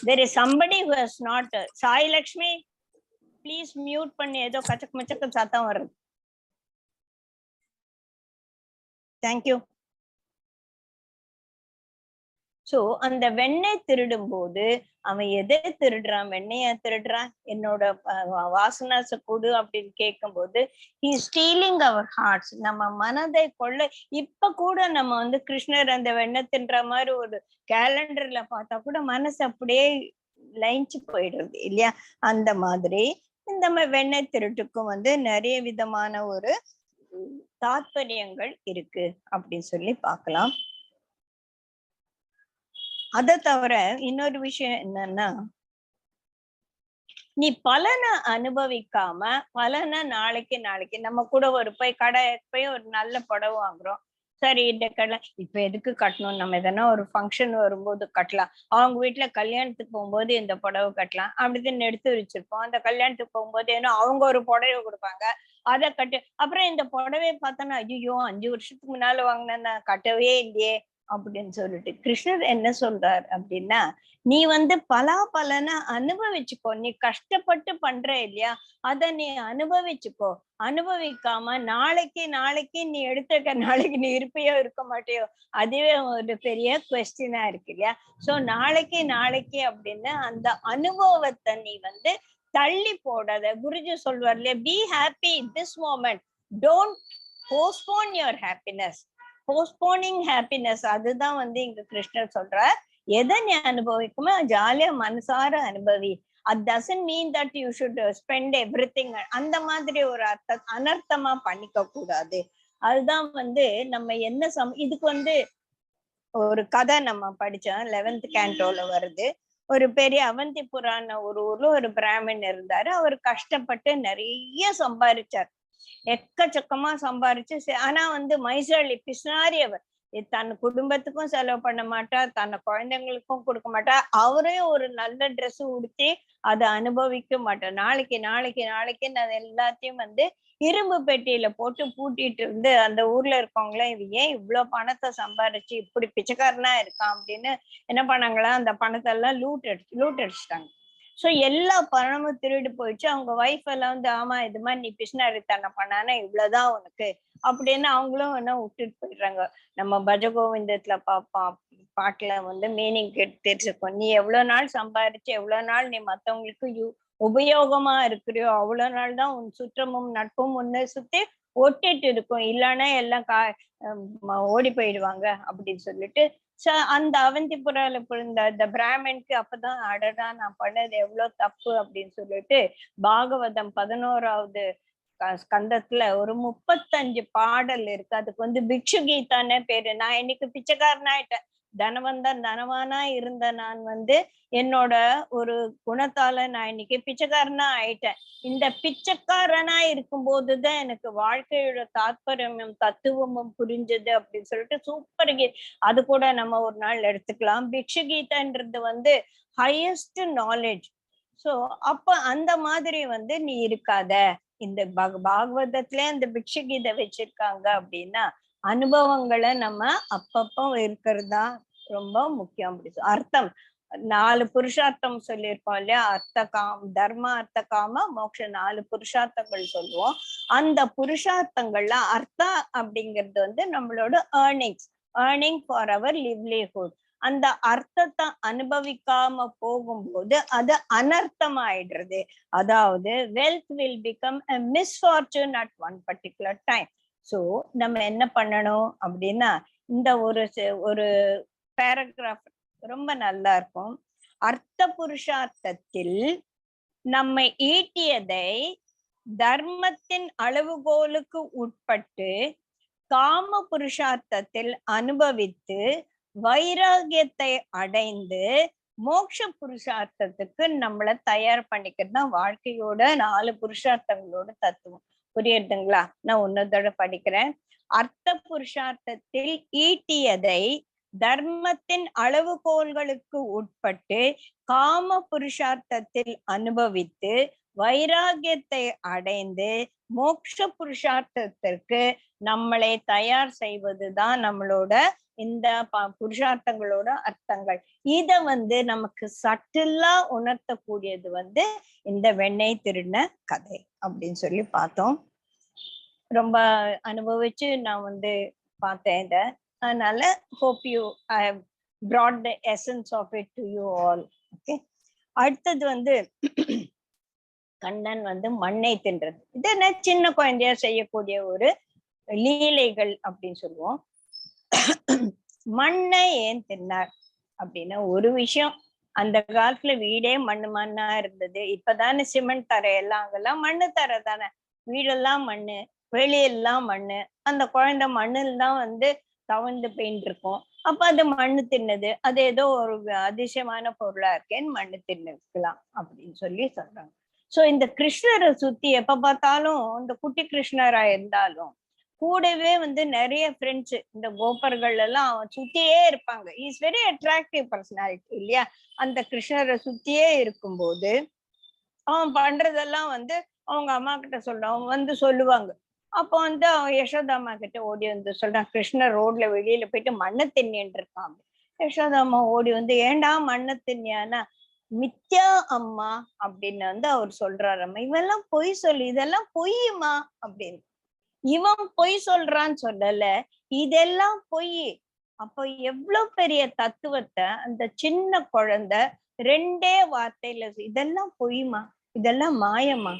there is somebody who has not. Sai Lakshmi please mute பண்ணி, ஏதோ கச்சக் மச்சக்க சத்தம் வருது. தேங்க்யூ. சோ அந்த வெண்ணெய் திருடும் போது அவன் எதை திருடுறான்? வெண்ணைய திருடுறான். என்னோட வாசனாச கொடு அப்படின்னு கேட்கும் போது he is stealing our hearts, நம்ம மனதை கொள்ள. இப்ப கூட நம்ம வந்து கிருஷ்ணர் அந்த வெண்ணெய் தின்ற மாதிரி ஒரு கேலண்டர்ல பார்த்தா கூட மனசு அப்படியே லைன்ச்சு போயிடுறது இல்லையா? அந்த மாதிரி இந்த வெண்ணெய் திருட்டுக்கும் வந்து நிறைய விதமான ஒரு தாத்பரியங்கள் இருக்கு அப்படின்னு சொல்லி பார்க்கலாம். அதை தவிர இன்னொரு விஷயம் என்னன்னா, நீ பலனை அனுபவிக்காம பலனை நாளைக்கு நம்ம கூட ஒரு போய் ஒரு நல்ல புடவை வாங்குறோம். சரி, இந்த கடை இப்ப எதுக்கு கட்டணும்? நம்ம எதனா ஒரு ஃபங்க்ஷன் வரும்போது கட்டலாம். அவங்க வீட்டுல கல்யாணத்துக்கு போகும்போது இந்த புடவை கட்டலாம் அப்படின்னு எடுத்து வச்சிருப்போம். அந்த கல்யாணத்துக்கு போகும்போது ஏன்னா அவங்க ஒரு புடவை கொடுப்பாங்க, அதை கட்டு. அப்புறம் இந்த புடவையை பார்த்தோன்னா, ஐயோ 5 வருஷத்துக்கு முன்னால வாங்கினா கட்டவே இல்லையே அப்படின்னு சொல்லிட்டு கிருஷ்ணர் என்ன சொல்றார் அப்படின்னா, நீ வந்து பலாபலனை அனுபவிச்சுக்கோ. நீ கஷ்டப்பட்டு பண்ற இல்லையா, அத நீ அனுபவிச்சுக்கோ. அனுபவிக்காம நாளைக்கு நீ எடுத்துக்க, நாளைக்கு நீ இருப்பையோ இருக்க மாட்டியோ, அதுவே ஒரு பெரிய கொஸ்டினா இருக்கு இல்லையா? சோ நாளைக்கு அப்படின்னு அந்த அனுபவத்தை நீ வந்து தள்ளி போடாத. குருஜி சொல்வார் இல்லையா, be happy this moment, don't postpone your happiness. Postponing happiness, அதுதான் வந்து இங்க கிருஷ்ணர் சொல்ற. எதை நீ அனுபவிக்குமோ ஜாலியா மனசார அனுபவி. அது doesn't mean that you should spend everything. அந்த மாதிரி ஒரு அனர்த்தமா பண்ணிக்க கூடாது. அதுதான் வந்து நம்ம என்ன இதுக்கு வந்து ஒரு கதை நம்ம படிச்சோம், 11th கேண்டோல வருது. ஒரு பெரிய அவந்திபுரான ஒரு ஊர்ல ஒரு பிராமணன் இருந்தாரு. அவர் கஷ்டப்பட்டு நிறைய சம்பாதிச்சார், எக்கச்சக்கமா சம்பாரிச்சு. ஆனா வந்து மைசாளி பிஸ்னாரி அவர். தன் குடும்பத்துக்கும் செலவு பண்ண மாட்டா, தன்னை குழந்தைங்களுக்கும் கொடுக்க மாட்டா. அவரே ஒரு நல்ல ட்ரெஸ் உடுத்தி அதை அனுபவிக்க மாட்டார். நாளைக்கு அது எல்லாத்தையும் வந்து இரும்பு பெட்டியில போட்டு பூட்டிட்டு இருந்து அந்த ஊர்ல இருக்கவங்கள, இது ஏன் இவ்வளவு பணத்தை சம்பாரிச்சு இப்படி பிச்சைக்காரனா இருக்கான் அப்படின்னு என்ன பண்ணாங்களா, அந்த பணத்தை எல்லாம் லூட் அடிச்சுட்டாங்க. சோ எல்லா பணமும் திருடு போயிடுச்சு. அவங்க ஒய்ஃப் எல்லாம் வந்து, ஆமா இது மாதிரி நீ பிஸ்னாரித்தனம் பண்ணானா இவ்வளவுதான் உனக்கு அப்படின்னு அவங்களும் என்ன விட்டுட்டு போயிடுறாங்க. நம்ம பஜகோவிந்தத்துல பாட்டுல வந்து மீனிங் தெரிஞ்சுக்கோ, நீ எவ்வளவு நாள் சம்பாரிச்சு எவ்வளவு நாள் நீ மத்தவங்களுக்கு உபயோகமா இருக்கிறியோ அவ்வளவு நாள் தான் உன் சுற்றமும் நட்பும் உன்னை சுத்தி ஒட்டிட்டு இருக்கும். இல்லைன்னா எல்லாம் ஓடி போயிடுவாங்க அப்படின்னு சொல்லிட்டு அந்த அவந்திபுரால பிறந்த அந்த பிராமனுக்கு அப்பதான் அடடா நான் பண்ணது எவ்வளவு தப்பு அப்படின்னு சொல்லிட்டு பாகவதம் 11வது ஸ்கந்தத்துல ஒரு 35 பாடல் இருக்கு. அதுக்கு வந்து பிக்ஷு கீதான்னு பேரு. நான் இன்னைக்கு பிச்சைக்காரனாயிட்டேன். தனவானா இருந்த நான் வந்து என்னோட ஒரு குணத்தால நான் இன்னைக்கு பிச்சைக்காரனா ஆயிட்டேன். இந்த பிச்சைக்காரனா இருக்கும் போதுதான் எனக்கு வாழ்க்கையோட தாத்பரியமும் தத்துவமும் புரிஞ்சது அப்படின்னு சொல்லிட்டு சூப்பர் கீத். அது கூட நம்ம ஒரு நாள் எடுத்துக்கலாம். பிக்ஷு கீதான்றது வந்து ஹையஸ்ட் நாலேஜ். சோ அப்ப அந்த மாதிரி வந்து நீ இருக்காத. இந்த பாகவதத்திலே அந்த பிக்ஷு கீதை வச்சிருக்காங்க அப்படின்னா அனுபவங்களை நம்ம அப்பப்போ இருக்கிறதா ரொம்ப முக்கியம். அப்படி அர்த்தம் 4 புருஷார்த்தம் சொல்லியிருக்கோம் இல்லையா? தர்ம அர்த்த காம மோட்ச 4 புருஷார்த்தங்கள் சொல்லுவோம். அந்த புருஷார்த்தங்கள்ல அர்த்தா அப்படிங்கிறது வந்து நம்மளோட ஏர்னிங் ஃபார் அவர் லிவ்லிஹுட். அந்த அர்த்தத்தை அனுபவிக்காம போகும்போது அது அனர்த்தமாயிடுறது. அதாவது wealth will become a misfortune at one particular time. So நம்ம என்ன பண்ணணும் அப்படின்னா, இந்த ஒரு பேராகிராஃப் ரொம்ப நல்லா இருக்கும். அர்த்த புருஷார்த்தத்தில் நம்மை ஈட்டியதை தர்மத்தின் அளவுகோலுக்கு உட்பட்டு காம புருஷார்த்தத்தில் அனுபவித்து வைராகியத்தை அடைந்து மோட்ச புருஷார்த்தத்துக்கு நம்மள தயார் பண்ணிக்கிறது தான் வாழ்க்கையோட 4 புருஷார்த்தங்களோட தத்துவம். புரியுதுங்களா? நான் ஒன்னதோட படிக்கிறேன். அர்த்த புருஷார்த்தத்தில் ஈட்டியதை தர்மத்தின் அளவுகோல்களுக்கு உட்பட்டு காம புருஷார்த்தத்தில் அனுபவித்து வைராகியத்தை அடைந்து மோட்ச புருஷார்த்தத்திற்கு நம்மளை தயார் செய்வதுதான் நம்மளோட இந்த புருஷார்த்தங்களோட அர்த்தங்கள். இத நமக்கு சட்டிலா உணர்த்தக்கூடியது இந்த வெண்ணெய் திருடின கதை அப்படின்னு சொல்லி பார்த்தோம். ரொம்ப அனுபவிச்சு நான் பார்த்தேன் இத. அதனால hope you I have brought the essence of it to you all. Okay. அடுத்தது கண்ணன் மண்ணை தின்றது. இது என்ன சின்ன குழந்தையா செய்யக்கூடிய ஒரு லீலைகள் அப்படின்னு சொல்லுவோம். மண்ணை ஏன் தின்னார் அப்படின்னா ஒரு விஷயம், அந்த காலத்துல வீடே மண்ணா இருந்தது. இப்பதானே சிமெண்ட் தரையெல்லாம், அங்கெல்லாம் மண்ணு தரை தானே, வீடெல்லாம் மண்ணு, வெளியெல்லாம் மண்ணு. அந்த குழந்தை மண்ணில் தான் தவழ்ந்து போயிட்டு இருக்கும். அப்ப அது மண்ணு தின்னது, அது ஏதோ ஒரு அதிசயமான பொருளா இருக்கேன்னு மண்ணு தின்னுக்கலாம் அப்படின்னு சொல்றாங்க. சோ இந்த கிருஷ்ணரை சுத்தி எப்ப பார்த்தாலும் இந்த குட்டி கிருஷ்ணரா இருந்தாலும் கூடவே நிறைய ஃப்ரெண்ட்ஸ், இந்த கோபர்கள் எல்லாம் சுத்தியே இருப்பாங்க. இஸ் வெரி அட்ராக்டிவ் பர்சனாலிட்டி இல்லையா? அந்த கிருஷ்ணரை சுத்தியே இருக்கும்போது அவன் பண்றதெல்லாம் அவங்க அம்மா கிட்ட சொல்றான், சொல்லுவாங்க. அப்போ அவன் யசோதாமா கிட்ட ஓடி சொல்றான், கிருஷ்ணர் ரோட்ல வெளியில போயிட்டு மண்ணை தின்னின்னு இருக்கான். யசோதாமா ஓடி ஏண்டா மண்ணை தின்னியானா, மித்யா அம்மா அப்படின்னு அவர் சொல்றாரம்மா, இவெல்லாம் பொய் சொல்லி, இதெல்லாம் பொய்யுமா அப்படின்னு. இவன் பொய் சொல்றான்னு சொல்லல, இதெல்லாம் பொய். அப்போ எவ்வளவு பெரிய தத்துவத்தை அந்த சின்ன குழந்தை 2 வார்த்தையில, இதெல்லாம் பொய்மா, இதெல்லாம் மாயமா,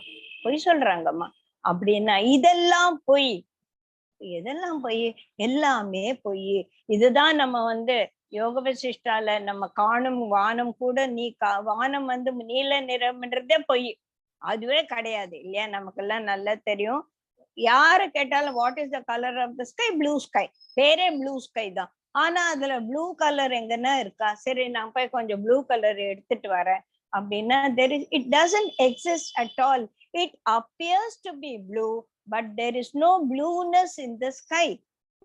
பொய் சொல்றாங்கம்மா அப்படின்னா, இதெல்லாம் பொய், எதெல்லாம் பொய், எல்லாமே பொய். இதுதான் நம்ம யோக வசிஷ்டால நம்ம காணும் வானம் கூட வானம் நீல நிறம்ன்றதே பொய், அதுவே கிடையாது இல்லையா? நமக்கெல்லாம் நல்லா தெரியும். யாரு கேட்டாலும் what is the colour of the sky, blue sky, பேரே ப்ளூ ஸ்கை தான். ஆனா அதுல ப்ளூ கலர் எங்கன்னா இருக்கா? சரி நான் போய் கொஞ்சம் ப்ளூ கலர் எடுத்துட்டு வரேன் அப்படின்னா, it doesn't exist at all. It appears to be blue, but there is no blueness in the sky,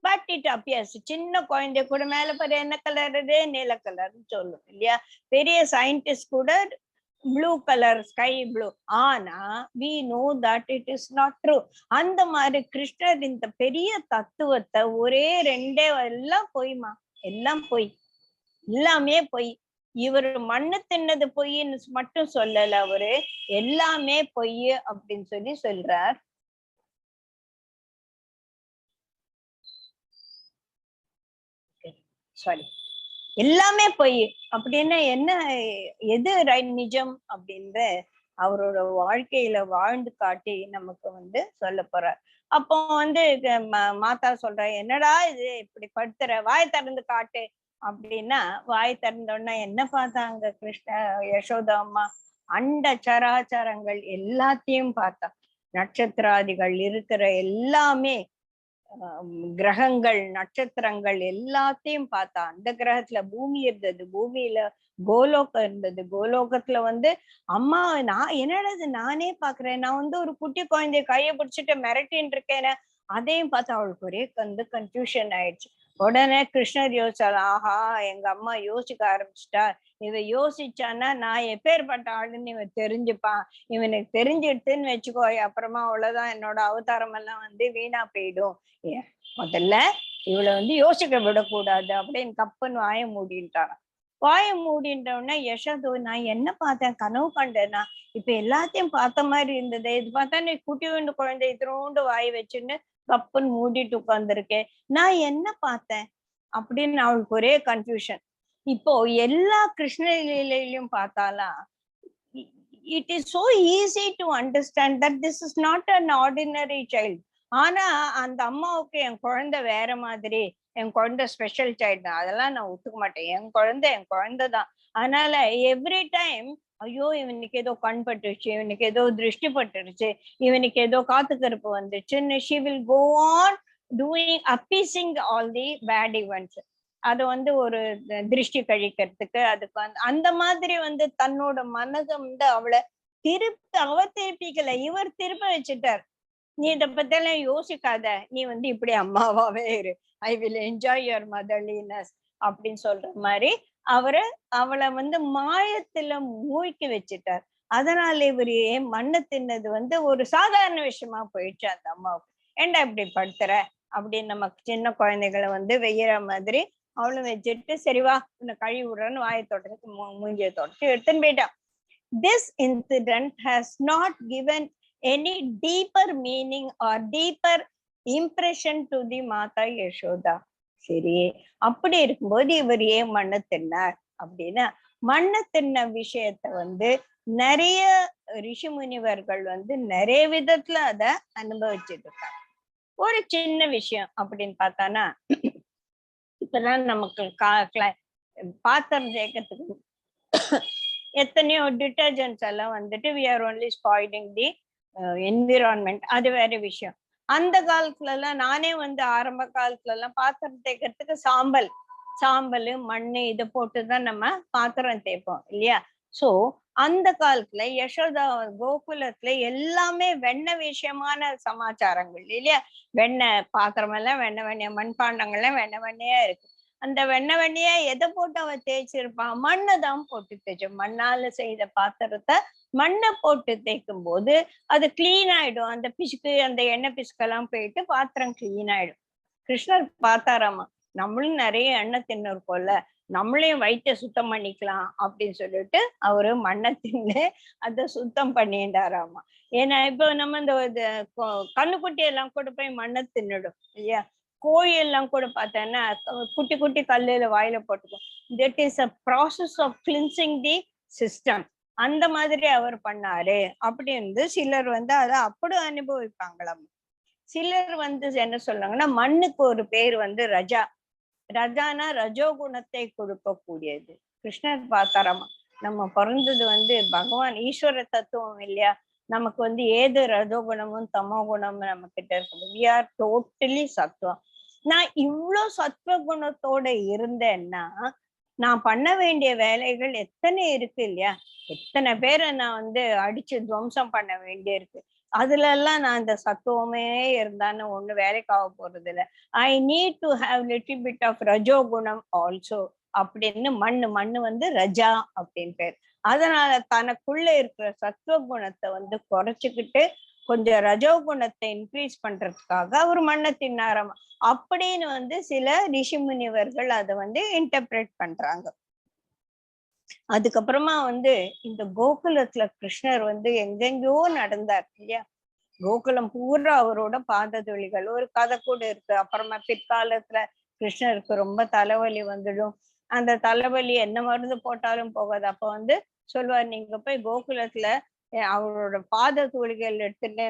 but it appears. சின்ன குழந்தை கூட மேல பாரு என்ன கலர், நீல கலர்னு சொல்லும் இல்லையா? பெரிய சயின்டிஸ்ட் கூட ப்ளூ கலர், ஸ்கை ப்ளூ. ஆனா we know that it is not true. அந்த மாதிரி கிருஷ்ணர் இந்த பெரிய தத்துவத்தை ஒரே 2 எல்லாம் பொய்மா, எல்லாம் பொய், எல்லாமே பொய். இவர் மண்ணு தின்னது பொய்ன்னு மட்டும் சொல்லல, அவரு எல்லாமே பொய் அப்படின்னு சொல்றார். சாரி, எல்லாமே பொய் அப்படின்னா என்ன, எது நிஜம் அப்படின்ற அவரோட வாழ்க்கையில வாழ்ந்து காட்டி நமக்கு சொல்ல போறார். அப்போ மாதா சொல்ற, என்னடா இது இப்படி படுத்துற, வாய் திறந்து காட்டு அப்படின்னா, வாய் திறந்தோன்னா என்ன பார்த்தாங்க யசோதா அம்மா? அண்ட சராச்சரங்கள் எல்லாத்தையும் பார்த்தா, நட்சத்திராதிகள் இருக்கிற எல்லாமே, கிரகங்கள் நட்சத்திரங்கள் எல்லாத்தையும் பார்த்தா. அந்த கிரகத்துல பூமி இருந்தது, பூமியில கோலோகம் இருந்தது, கோலோகத்துல அம்மா நான் என்னடா நானே பாக்குறேன், நான் ஒரு குட்டி குழந்தைய கைய பிடிச்சிட்டு மிரட்டின்னு இருக்கேன், அதையும் பார்த்து அவளுக்கு ஒரே கன்ஃபியூஷன் ஆயிடுச்சு. உடனே கிருஷ்ணர் யோசிச்சார், ஆஹா எங்க அம்மா யோசிக்க ஆரம்பிச்சுட்டா, இவ யோசிச்சான்னா நான் எப்பேற்பட்ட ஆளுன்னு இவன் தெரிஞ்சுப்பான், இவனுக்கு தெரிஞ்சிடுதுன்னு வச்சுக்கோ, அப்புறமா அவ்வளவுதான், என்னோட அவதாரம் எல்லாம் வீணா போயிடும். முதல்ல இவளை யோசிக்க விடக்கூடாது அப்படின்னு கப்பன் வாய மூடின்ட்டாராம். வாய மூடின்றவுடனே யசோதா, நான் என்ன பார்த்தேன், கனவு கண்டேனா? இப்ப எல்லாத்தையும் பார்த்த மாதிரி இருந்தது, இது பார்த்தா நீ குட்டி உண்டு குழந்தை இத்தினோண்டு வாய் வச்சுன்னு கப்புன்னு மூடிட்டு உட்கார்ந்துருக்கேன், நான் என்ன பார்த்தேன் அப்படின்னு அவளுக்கு ஒரே கன்ஃபியூஷன். இப்போ எல்லா Krishna லீலையிலும் பார்த்தாலாம், it is so easy to understand that this is not an ordinary child. ஆனா அந்த அம்மாவுக்கு என் குழந்தை வேற மாதிரி, என் குழந்தை ஸ்பெஷல் சைல்டு தான், அதெல்லாம் நான் ஒத்துக்க மாட்டேன், என் குழந்தை தான். அதனால எவ்ரி டைம் ஐயோ இவனுக்கு ஏதோ கண் பட்டுருச்சு, இவனுக்கு ஏதோ திருஷ்டி பட்டுருச்சு, இவனுக்கு ஏதோ காத்து கருப்பு வந்துச்சுன்னு she will go on doing appeasing all the bad events. அது ஒரு திருஷ்டி கழிக்கிறதுக்கு அதுக்கு அந்த மாதிரி தன்னோட மனதை அவளை திருப்பிக்கல, இவர் திருப்ப வச்சுட்டார். நீ இத பத்தி எல்லாம் யோசிக்காத, நீ இப்படி அம்மாவாவே இரு, ஐ வில் என்ஜாய் யுவர் மதர்லினஸ் அப்படின்னு சொல்ற மாதிரி அவளை மாயத்துல மூழ்கி வச்சுட்டார். அதனால இவரு மண்ணை தின்னது ஒரு சாதாரண விஷயமா போயிடுச்சு அந்த அம்மாவுக்கு. ஏண்டா இப்படி படுத்துற அப்படின்னு நமக்கு சின்ன குழந்தைகளை வெய்யற மாதிரி அவளும் வச்சுட்டு, சரிவா உன்னை கழுவி விடுறன்னு வாயை தொடச்சு மூஞ்சியை தொடச்சு எடுத்துன்னு போயிட்டான். This incident has not given any deeper meaning or deeper impression to the Mata Yashoda. சரி, அப்படி இருக்கும்போது இவர் ஏன் மண்ணை தின்னார் அப்படின்னா, மண்ணை தின்ன விஷயத்த நிறைய ரிஷி முனிவர்கள் நிறைய விதத்துல அத அனுபவிச்சுட்டு இருக்காங்க. ஒரு சின்ன விஷயம் அப்படின்னு பார்த்தானா, இப்பதான் நமக்கு பாத்திரம் தேய்க்கிறதுக்கு எத்தனையோ டிட்டர்ஜென்ட்ஸ் எல்லாம் we are only spoiling the environment, அது வேற விஷயம். அந்த காலத்துல எல்லாம் நானே ஆரம்ப காலத்துல எல்லாம் பாத்திரம் தேய்க்கிறதுக்கு சாம்பல் மண்ணு இதை போட்டுதான் நம்ம பாத்திரம் தேய்ப்போம் இல்லையா. சோ அந்த காலத்துல யசோதா கோகுலத்துல எல்லாமே வெண்ணெய் விஷயமான சமாச்சாரங்கள் இல்லையா. வெண்ணெய் பாத்திரம் எல்லாம் வெண்ணெய் மண்பாண்டங்கள்லாம் வெண்ணெயா இருக்கு. அந்த வெண்ணெயா எதை போட்டு அவ தேய்ச்சிருப்பான், மண்ணை தான் போட்டு தேய்ச்சு. மண்ணால செய்த பாத்திரத்தை மண்ணை போட்டு தேய்க்கும் போது அது கிளீன் ஆயிடும். அந்த பிசுக்கு அந்த எண்ணெய் பிசுக்கெல்லாம் போயிட்டு பாத்திரம் கிளீன் ஆயிடும். கிருஷ்ணர் பார்த்தாராமா, நம்மளும் நிறைய எண்ணெய் தின்னு இருக்கோம்ல, நம்மளையும் வயிற்ற சுத்தம் பண்ணிக்கலாம் அப்படின்னு சொல்லிட்டு அவரு மண்ணை தின்னு அதை சுத்தம் பண்ணிட்டாராமா. ஏன்னா இப்போ நம்ம இந்த கண்ணுக்குட்டி எல்லாம் கூட போய் மண்ணை தின்னுடும் இல்லையா. கோழி எல்லாம் கூட பார்த்தேன்னா குட்டி குட்டி கல்லுல வாயில போட்டுக்கும். That is a process of cleansing the system. அந்த மாதிரி அவர் பண்ணாரு அப்படின்னு சிலர் அதை அப்படி அனுபவிப்பாங்களாம். சிலர் என்ன சொல்றாங்கன்னா, மண்ணுக்கு ஒரு பேர் ரஜா. ரஜானா ரஜோகுணத்தை கொடுக்கக்கூடியது. கிருஷ்ணர் பார்த்தாராமா, நம்ம பிறந்தது பகவான் ஈஸ்வர தத்துவம் இல்லையா. நமக்கு ஏது ரஜோகுணமும் தமோ குணமும் நம்ம கிட்ட இருக்குது. வி ஆர் டோட்டலி சத்துவம். நான் இவ்வளவு சத்துவ குணத்தோட இருந்தேன்னா நான் பண்ண வேண்டிய வேலைகள் எத்தனை இருக்கு இல்லையா. எத்தனை பேரை நான் அடிச்சு துவம்சம் பண்ண வேண்டிய இருக்கு. அதுல எல்லாம் நான் இந்த சத்துவமே இருந்தான்னு ஒண்ணு வேலைக்காக போறது இல்லை. I need to have little bit of ரஜோ குணம் ஆல்சோ அப்படின்னு மண்ணு ரஜா அப்படின்னு பேர். அதனால தனக்குள்ள இருக்கிற சத்துவ குணத்தை குறைச்சுக்கிட்டு கொஞ்சம் ரஜோ குணத்தை இன்க்ரீஸ் பண்றதுக்காக அவர் மண்ணை தின்னாராம் அப்படின்னு சில ரிஷி முனிவர்கள் அதை இன்டர்பிரேட் பண்றாங்க. அதுக்கப்புறமா இந்த கோகுலத்துல கிருஷ்ணர் எங்கெங்கயோ நடந்தார் இல்லையா. கோகுலம் பூரா அவரோட பாத துளிகள். ஒரு கதை கூட இருக்கு. அப்புறமா பிற்காலத்துல கிருஷ்ணருக்கு ரொம்ப தலைவலி வந்துடும். அந்த தலைவலி என்ன மருந்து போட்டாலும் போகாது. அப்ப சொல்லுவார், நீங்க போய் கோகுலத்துல அவரோட பாத தூளிகள் எடுத்துட்டு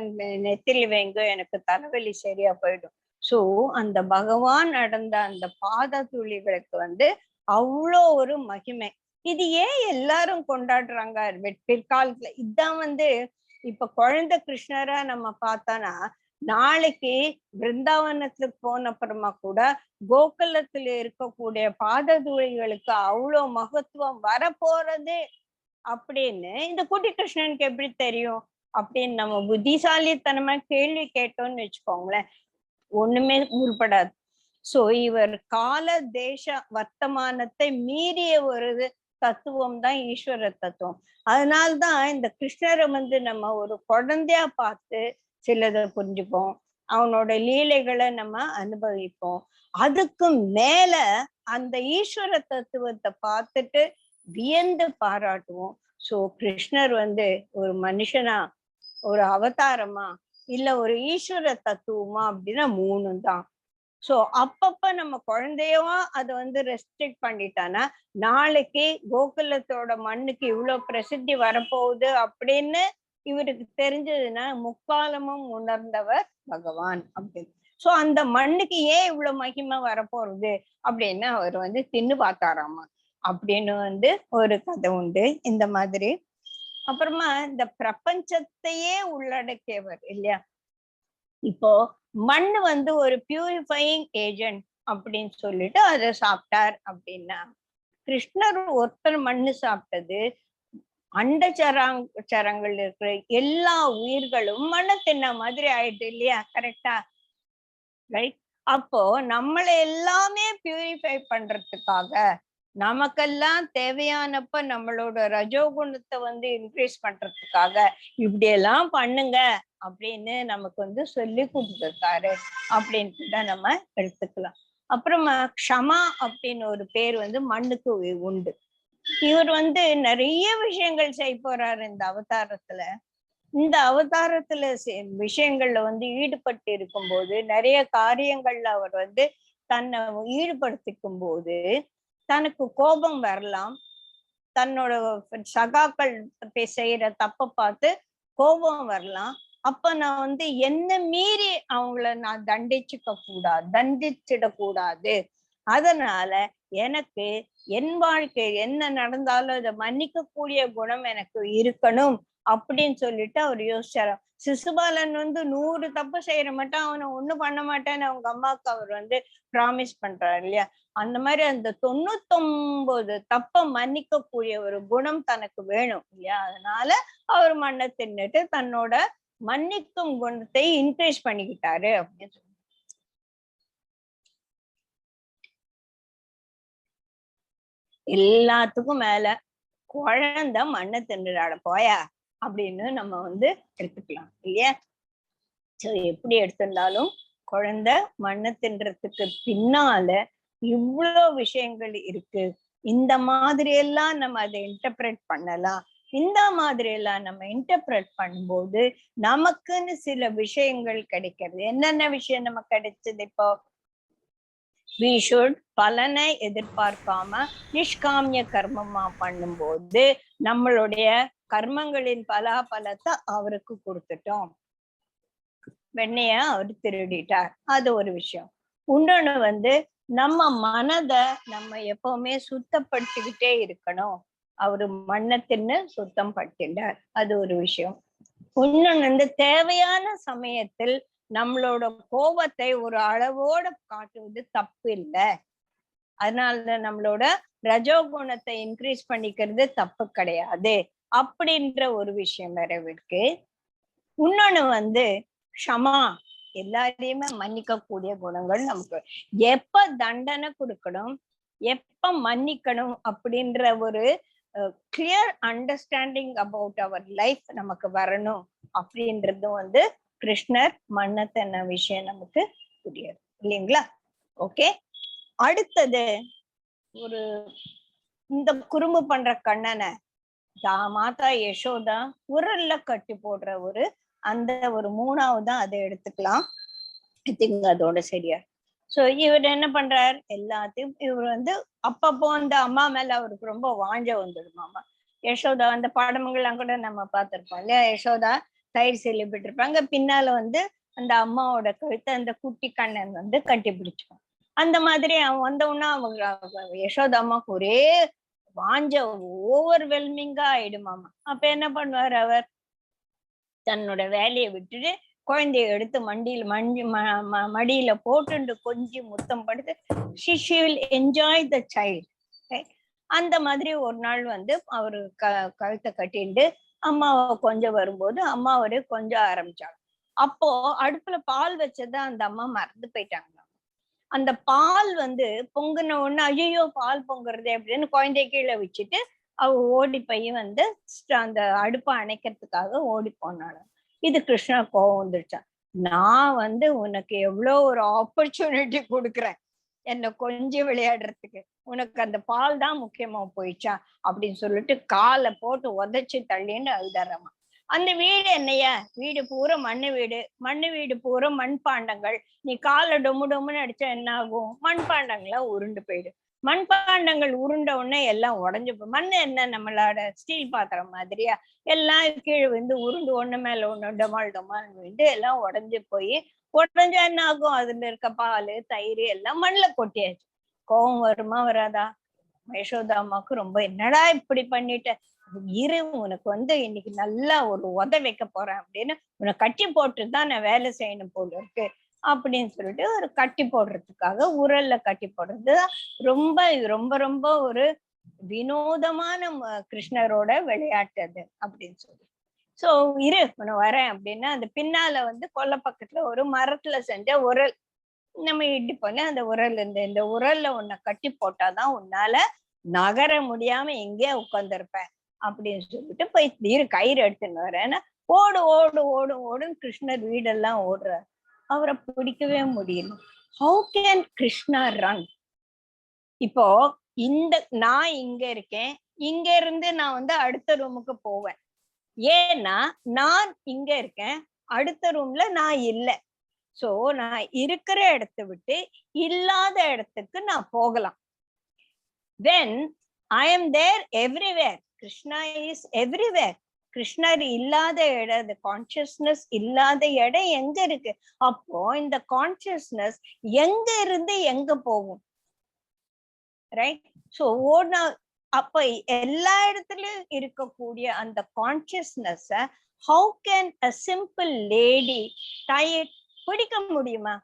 நெத்திலி வைங்க, எனக்கு தலைவலி சரியா போயிடும். சோ அந்த பகவான் நடந்த அந்த பாத துளிகளுக்கு அவ்வளோ ஒரு மகிமை. இது ஏன் எல்லாரும் கொண்டாடுறாங்க பிற்காலத்துல? இதான் இப்ப குழந்தை கிருஷ்ணரா நம்ம பார்த்தோம்னா, நாளைக்கு பிருந்தாவனத்துக்கு போன அப்புறமா கூட கோகுலத்துல இருக்கக்கூடிய பாத தூளிகளுக்கு அவ்வளோ மகத்துவம் வரப்போறது அப்படின்னு இந்த குட்டி கிருஷ்ணனுக்கு எப்படி தெரியும் அப்படின்னு நம்ம புத்திசாலித்தனமா கேள்வி கேட்டோம்னு வச்சுக்கோங்களேன், ஒண்ணுமே உருப்படாது. சோ இவர் கால தேச வர்த்தமானத்தை மீறிய ஒரு தத்துவம் தான் ஈஸ்வர தத்துவம். அதனால்தான் இந்த கிருஷ்ணரை நம்ம ஒரு குழந்தையா பார்த்து சிலதை புரிஞ்சுப்போம், அவனோட லீலைகளை நம்ம அனுபவிப்போம். அதுக்கு மேல அந்த ஈஸ்வர தத்துவத்தை பார்த்துட்டு வியந்து பாராட்டுவோம். சோ கிருஷ்ணர் ஒரு மனுஷனா, ஒரு அவதாரமா, இல்ல ஒரு ஈஸ்வர தத்துவமா அப்படின்னா மூணும் தான். சோ அப்பப்ப நம்ம குழந்தையவா அதை ரெஸ்ட்ரிக்ட் பண்ணிட்டானா, நாளைக்கு கோகுலத்தோட மண்ணுக்கு இவ்வளவு பிரசித்தி வரப்போகுது அப்படின்னு இவருக்கு தெரிஞ்சதுன்னா முக்காலமும் உணர்ந்தவர் பகவான் அப்படின்னு. சோ அந்த மண்ணுக்கு ஏன் இவ்வளவு மகிமை வரப்போறது அப்படின்னு அவர் தின்னு பார்த்தாராமா அப்படின்னு ஒரு கதை உண்டு. இந்த மாதிரி அப்புறமா இந்த பிரபஞ்சத்தையே உள்ளடக்கியவர் இல்லையா. இப்போ மண்ணு வந்து ஒரு பியூரிஃபையிங் ஏஜென்ட் அப்படின்னு சொல்லிட்டு அதை சாப்பிட்டார் அப்படின்னா, கிருஷ்ணர் ஒருத்தர் மண்ணு சாப்பிட்டது சரங்கள் இருக்கிற எல்லா உயிர்களும் மண்ணை தின்ன மாதிரி ஆயிடுது இல்லையா. கரெக்டா? ரைட். அப்போ நம்மளை எல்லாமே பியூரிஃபை பண்றதுக்காக, நமக்கெல்லாம் தேவையானப்ப நம்மளோட ரஜோகுணத்தை வந்து இன்க்ரீஸ் பண்றதுக்காக இப்படி எல்லாம் பண்ணுங்க அப்படின்னு நமக்கு வந்து சொல்லி கொடுத்துருக்காரு அப்படின்ட்டு தான் நம்ம எடுத்துக்கலாம். அப்புறமா க்ஷமா அப்படின்னு ஒரு பேர் வந்து மண்ணுக்கு உண்டு. இவர் வந்து நிறைய விஷயங்கள் செய்ய போறாரு இந்த அவதாரத்துல. இந்த அவதாரத்துல விஷயங்கள்ல வந்து ஈடுபட்டு இருக்கும்போது, நிறைய காரியங்கள்ல அவர் வந்து தன்னை ஈடுபடுத்திக்கும் போது தனக்கு கோபம் வரலாம். தன்னோட சகாக்கள் செய்யற தப்ப பார்த்து கோபம் வரலாம். அப்ப நான் வந்து என்ன மீறி அவங்கள நான் தண்டிச்சிடக்கூடாது. அதனால எனக்கு என் வாழ்க்கை என்ன நடந்தாலும் அதை மன்னிக்க கூடிய குணம் எனக்கு இருக்கணும் அப்படின்னு சொல்லிட்டு அவர் யோசிச்சாராம். சிசுபாலன் வந்து 100 தப்பு செய்யற மாட்டான், அவனை ஒண்ணும் பண்ண மாட்டேன்னு அவங்க அம்மாவுக்கு அவர் வந்து ப்ராமிஸ் பண்றாரு இல்லையா. அந்த மாதிரி அந்த 99 தப்ப மன்னிக்க கூடிய ஒரு குணம் தனக்கு வேணும் இல்லையா. அதனால அவர் மண்ணை தின்னுட்டு தன்னோட மன்னிக்கும் குணத்தை இன்க்ரீஸ் பண்ணிக்கிட்டாரு அப்படின்னு சொல்லி. எல்லாத்துக்கும் மேல குழந்தை மண்ணை தின்னுடாட போயா அப்படின்னு நம்ம வந்து எடுத்துக்கலாம் இல்லையா. சோ எப்படி எடுத்திருந்தாலும் குழந்தை மண்ணை தின்றதுக்கு பின்னால இவ்வளவு விஷயங்கள் இருக்கு. இந்த மாதிரி எல்லாம் நம்ம அதை இன்டர்பிரேட் பண்ணலாம். இந்த மாதிரி எல்லாம் நம்ம இன்டர்பிரேட் பண்ணும்போது நமக்குன்னு சில விஷயங்கள் கிடைக்கிறது. என்னென்ன விஷயம் நமக்கு கிடைச்சது? இப்போ we should பலனை எதிர்பார்க்காம நிஷ்காமிய கர்மமா பண்ணும்போது நம்மளுடைய கர்மங்களின் பலாபலத்தை அவருக்கு கொடுத்துட்டோம். வெண்ணைய அவர் திருடிட்டார், அது ஒரு விஷயம். இன்னொன்னு வந்து நம்ம மனதை நம்ம எப்பவுமே சுத்தப்படுத்திக்கிட்டே இருக்கணும். அவரு மண்ணை தின்னு சுத்தம் படுத்திட்டார், அது ஒரு விஷயம். இன்னொன்னு வந்து தேவையான சமயத்தில் நம்மளோட கோபத்தை ஒரு அளவோட காட்டுவது தப்பு இல்லை. அதனால நம்மளோட ரஜோகுணத்தை இன்க்ரீஸ் பண்ணிக்கிறது தப்பு கிடையாது அப்படின்ற ஒரு விஷயம் வேற இருக்கு. இன்னொன்னு வந்து க்ஷமா, எல்லாரையுமே மன்னிக்க கூடிய குணங்கள் நமக்கு. எப்ப தண்டனை கொடுக்கணும், எப்ப மன்னிக்கணும் அப்படின்ற ஒரு clear understanding about our life நமக்கு வரணும் அப்படின்றதும் வந்து கிருஷ்ணர் மன்னத்தன விஷயம் நமக்கு புரியாது இல்லைங்களா. ஓகே, அடுத்தது ஒரு இந்த குறும்பு பண்ற கண்ணனை மாதா யசோதா உரல்ல கட்டி போடுற ஒரு அந்த ஒரு 3வது அதை எடுத்துக்கலாம். ஐ திங்க் அதோட சரியா. சோ இவர் என்ன பண்றார், எல்லாத்தையும் இவர் வந்து அப்பப்போ அந்த அம்மா மேல அவருக்கு ரொம்ப வாஞ்ச வந்துடுமாமா. யசோதா அந்த பாடமெல்லாம் கூட நம்ம பார்த்திருப்போம் இல்லையா. யசோதா தயிர் செல்லிப்பிட்டு இருப்பாங்க, பின்னால வந்து அந்த அம்மாவோட கழுத்தை அந்த குட்டி கண்ணன் வந்து கட்டி பிடிச்சுக்கும். அந்த மாதிரி அவன் வந்தவுடனே அவங்க யசோதா அம்மாவுக்கு ஒரே வாஞ்ச ஓவர்வெல்மிங்கா ஆயிடுமாமா. அப்ப என்ன பண்ணுவார், அவர் தன்னோட வேலையை விட்டுட்டு குழந்தைய எடுத்து மடியில போட்டு கொஞ்சி முத்தம் படுத்து she will enjoy the child. அந்த மாதிரி ஒரு நாள் வந்து அவரு கழுத்தை கட்டிண்டு அம்மாவை கொஞ்சம் வரும்போது அம்மாவரு கொஞ்சம் ஆரம்பிச்சாங்க. அப்போ அடுப்புல பால் வச்சதை அந்த அம்மா மறந்து போயிட்டாங்க. அந்த பால் வந்து பொங்குன உடனே ஐயோ பால் பொங்குறது அப்படின்னு குழந்தைய கீழே வச்சுட்டு அவ ஓடி போய் வந்து அந்த அடுப்பை அணைக்கிறதுக்காக ஓடி போனாள். இது கிருஷ்ணா கோவம் வந்துருச்சான். நான் வந்து உனக்கு எவ்வளவு ஒரு ஆப்பர்ச்சுனிட்டி கொடுக்குறேன் என்ன கொஞ்சம் விளையாடுறதுக்கு, உனக்கு அந்த பால் தான் முக்கியமா போயிடுச்சா அப்படின்னு சொல்லிட்டு காலை போட்டு உதைச்சு தள்ளின்னு அழுதாரம்மா. அந்த வீடு என்னையா, வீடு பூரா மண்ணு வீடு பூரா மண்பாண்டங்கள். நீ காலை டொம்மு டொம்முன்னு அடிச்சா என்ன ஆகும், மண்பாண்டங்களா உருண்டு போயிடு. மண்பாண்டங்கள் உருண்ட உடனே எல்லாம் உடஞ்சு போய், மண்ணு என்ன நம்மளோட ஸ்டீல் பாத்திரம் மாதிரியா, எல்லாம் கீழே வந்து உருண்டு ஒண்ணு மேல ஒண்ணு டமால் டமால் விண்டு எல்லாம் உடஞ்சு போய், உடஞ்சா என்ன ஆகும், அதுல இருக்க பால் தயிர் எல்லாம் மண்ணுல கொட்டியாச்சு. கோவம் வருமா வராதா? யசோதா அம்மாவுக்கு ரொம்ப என்னடா இப்படி பண்ணிட்ட, இரு, உனக்கு இன்னைக்கு நல்லா ஒரு உத வைக்க போறேன் அப்படின்னு உன்னை கட்டி போட்டுதான் நான் வேலை செய்யணும் போல இருக்கு அப்படின்னு சொல்லிட்டு ஒரு கட்டி போடுறதுக்காக உரல்ல கட்டி போடுறது ரொம்ப இது ரொம்ப ரொம்ப ஒரு வினோதமான கிருஷ்ணரோட விளையாட்டு அது அப்படின்னு சொல்லி. சோ இரு உன்னை வரேன் அப்படின்னா அந்த பின்னால கொல்லை பக்கத்துல ஒரு மரத்துல செஞ்ச உரல் நம்ம இடிப்போம்ல, அந்த உரல் இந்த உரல்ல உன்னை கட்டி போட்டாதான் உன்னால நகர முடியாம எங்கேயே உட்கார்ந்துருப்ப அப்படின்னு சொல்லிட்டு போய் இரு கயிறு எடுத்துன்னு வரேன்னா ஓடு ஓடு ஓடு ஓடுன்னு கிருஷ்ணர் வீடெல்லாம் ஓடுறாரு. அவரை பிடிக்கவே முடியல. How can Krishna run? இப்போ நான் இங்க இருக்கேன், இங்க இருந்து நான் அடுத்த ரூமுக்கு போவேன். ஏன்னா நான் இங்க இருக்கேன், அடுத்த ரூம்ல நான் இல்லை. சோ நான் இருக்கிற இடத்தை விட்டு இல்லாத இடத்துக்கு நான் போகலாம். when I am there everywhere, Krishna is everywhere. கிருஷ்ணர் இல்லாத இடம், கான்சியஸ்னஸ் இல்லாத இடம் எங்க இருக்கு? அப்போ இந்த கான்சியஸ்னஸ் எங்க இருந்து எங்க போகும்? ரைட். சோ அப்ப எல்லா இடத்துலயும் இருக்கக்கூடிய அந்த consciousness how can a simple lady பிடிக்க முடியுமா?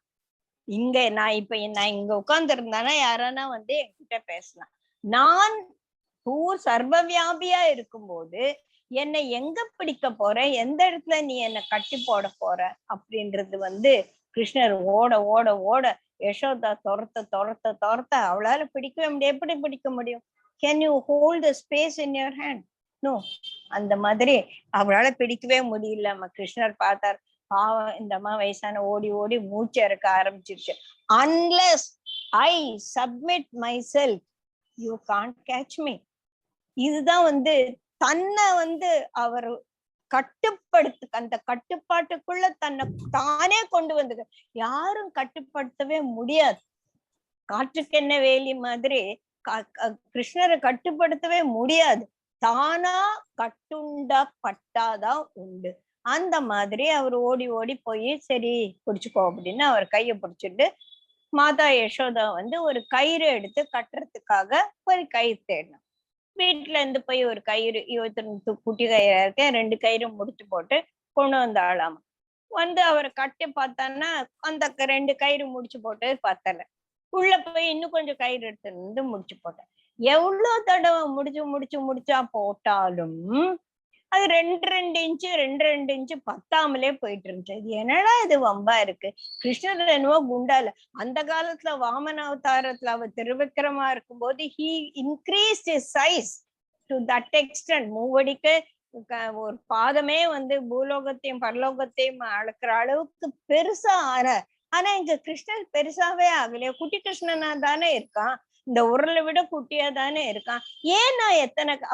நான் இங்க உட்கார்ந்து இருந்தானா யாரானா என்கிட்ட பேசலாம். நான் சர்வவியாபியா இருக்கும்போது என்னை எங்க பிடிக்க போற, எந்த இடத்துல நீ என்னை கட்டி போட போற அப்படின்றது கிருஷ்ணர் ஓட ஓட ஓட யசோதா துரத்த துரத்த துரத்த அவளால பிடிக்கவே முடியும். எப்படி பிடிக்க முடியும்? Can you hold the space in your hand? No. அந்த மாதிரி அவளால பிடிக்கவே முடியல. கிருஷ்ணர் பார்த்தார், பாவம் இந்த அம்மா வயசான ஓடி ஓடி மூச்சு இறக்க ஆரம்பிச்சிருச்சு. Unless I submit my self you can't catch me. இதுதான் தன்னை அவர் அந்த கட்டுப்பாட்டுக்குள்ள தன்னை தானே கொண்டு வந்தது. யாரும் கட்டுப்படுத்தவே முடியாது. காற்றுக்கு என்ன வேலி மாதிரி கிருஷ்ணரை கட்டுப்படுத்தவே முடியாது. தானா கட்டுண்ட பட்டாதான் உண்டு. அந்த மாதிரி அவர் ஓடி ஓடி போய் சரி பிடிச்சுக்கோ அப்படின்னு அவர் கையை பிடிச்சிட்டு மாதா யசோதா ஒரு கயிறு எடுத்து கட்டுறதுக்காக ஒரு கயிறு தேடணும். வீட்டுல இருந்து போய் ஒரு கயிறு 22 குட்டி கயிறா இருக்கேன், 2 கயிறு முடிச்சு போட்டு கொண்டு வந்தாளாமா. அவரை கட்டி பார்த்தான்னா அந்த 2 கயிறு முடிச்சு போட்டு பத்தல. உள்ள போய் இன்னும் கொஞ்சம் கயிறு எடுத்து முடிச்சு போட்டேன். எவ்வளவு தடவை முடிச்சா போட்டாலும் அது 2 இன்ச்சு 2 இன்ச்சு பத்தாமலே போயிட்டு இருந்துச்சு. இது என்னடா இது வம்பா இருக்கு. கிருஷ்ணர் என்னவோ குண்டால அந்த காலத்துல வாமன அவதாரத்துல அவர் திருவிக்கிரமா இருக்கும்போது he increased his size to that extent. மூவடிக்கு ஒரு பாதமே பூலோகத்தையும் பரலோகத்தையும் அளக்குற அளவுக்கு பெருசா ஆற. ஆனா இங்க கிருஷ்ணர் பெருசாவே ஆகலையா? குட்டி கிருஷ்ணனா தானே இருக்கான், இந்த உரலை விட குட்டியா தானே இருக்கான். ஏன்னா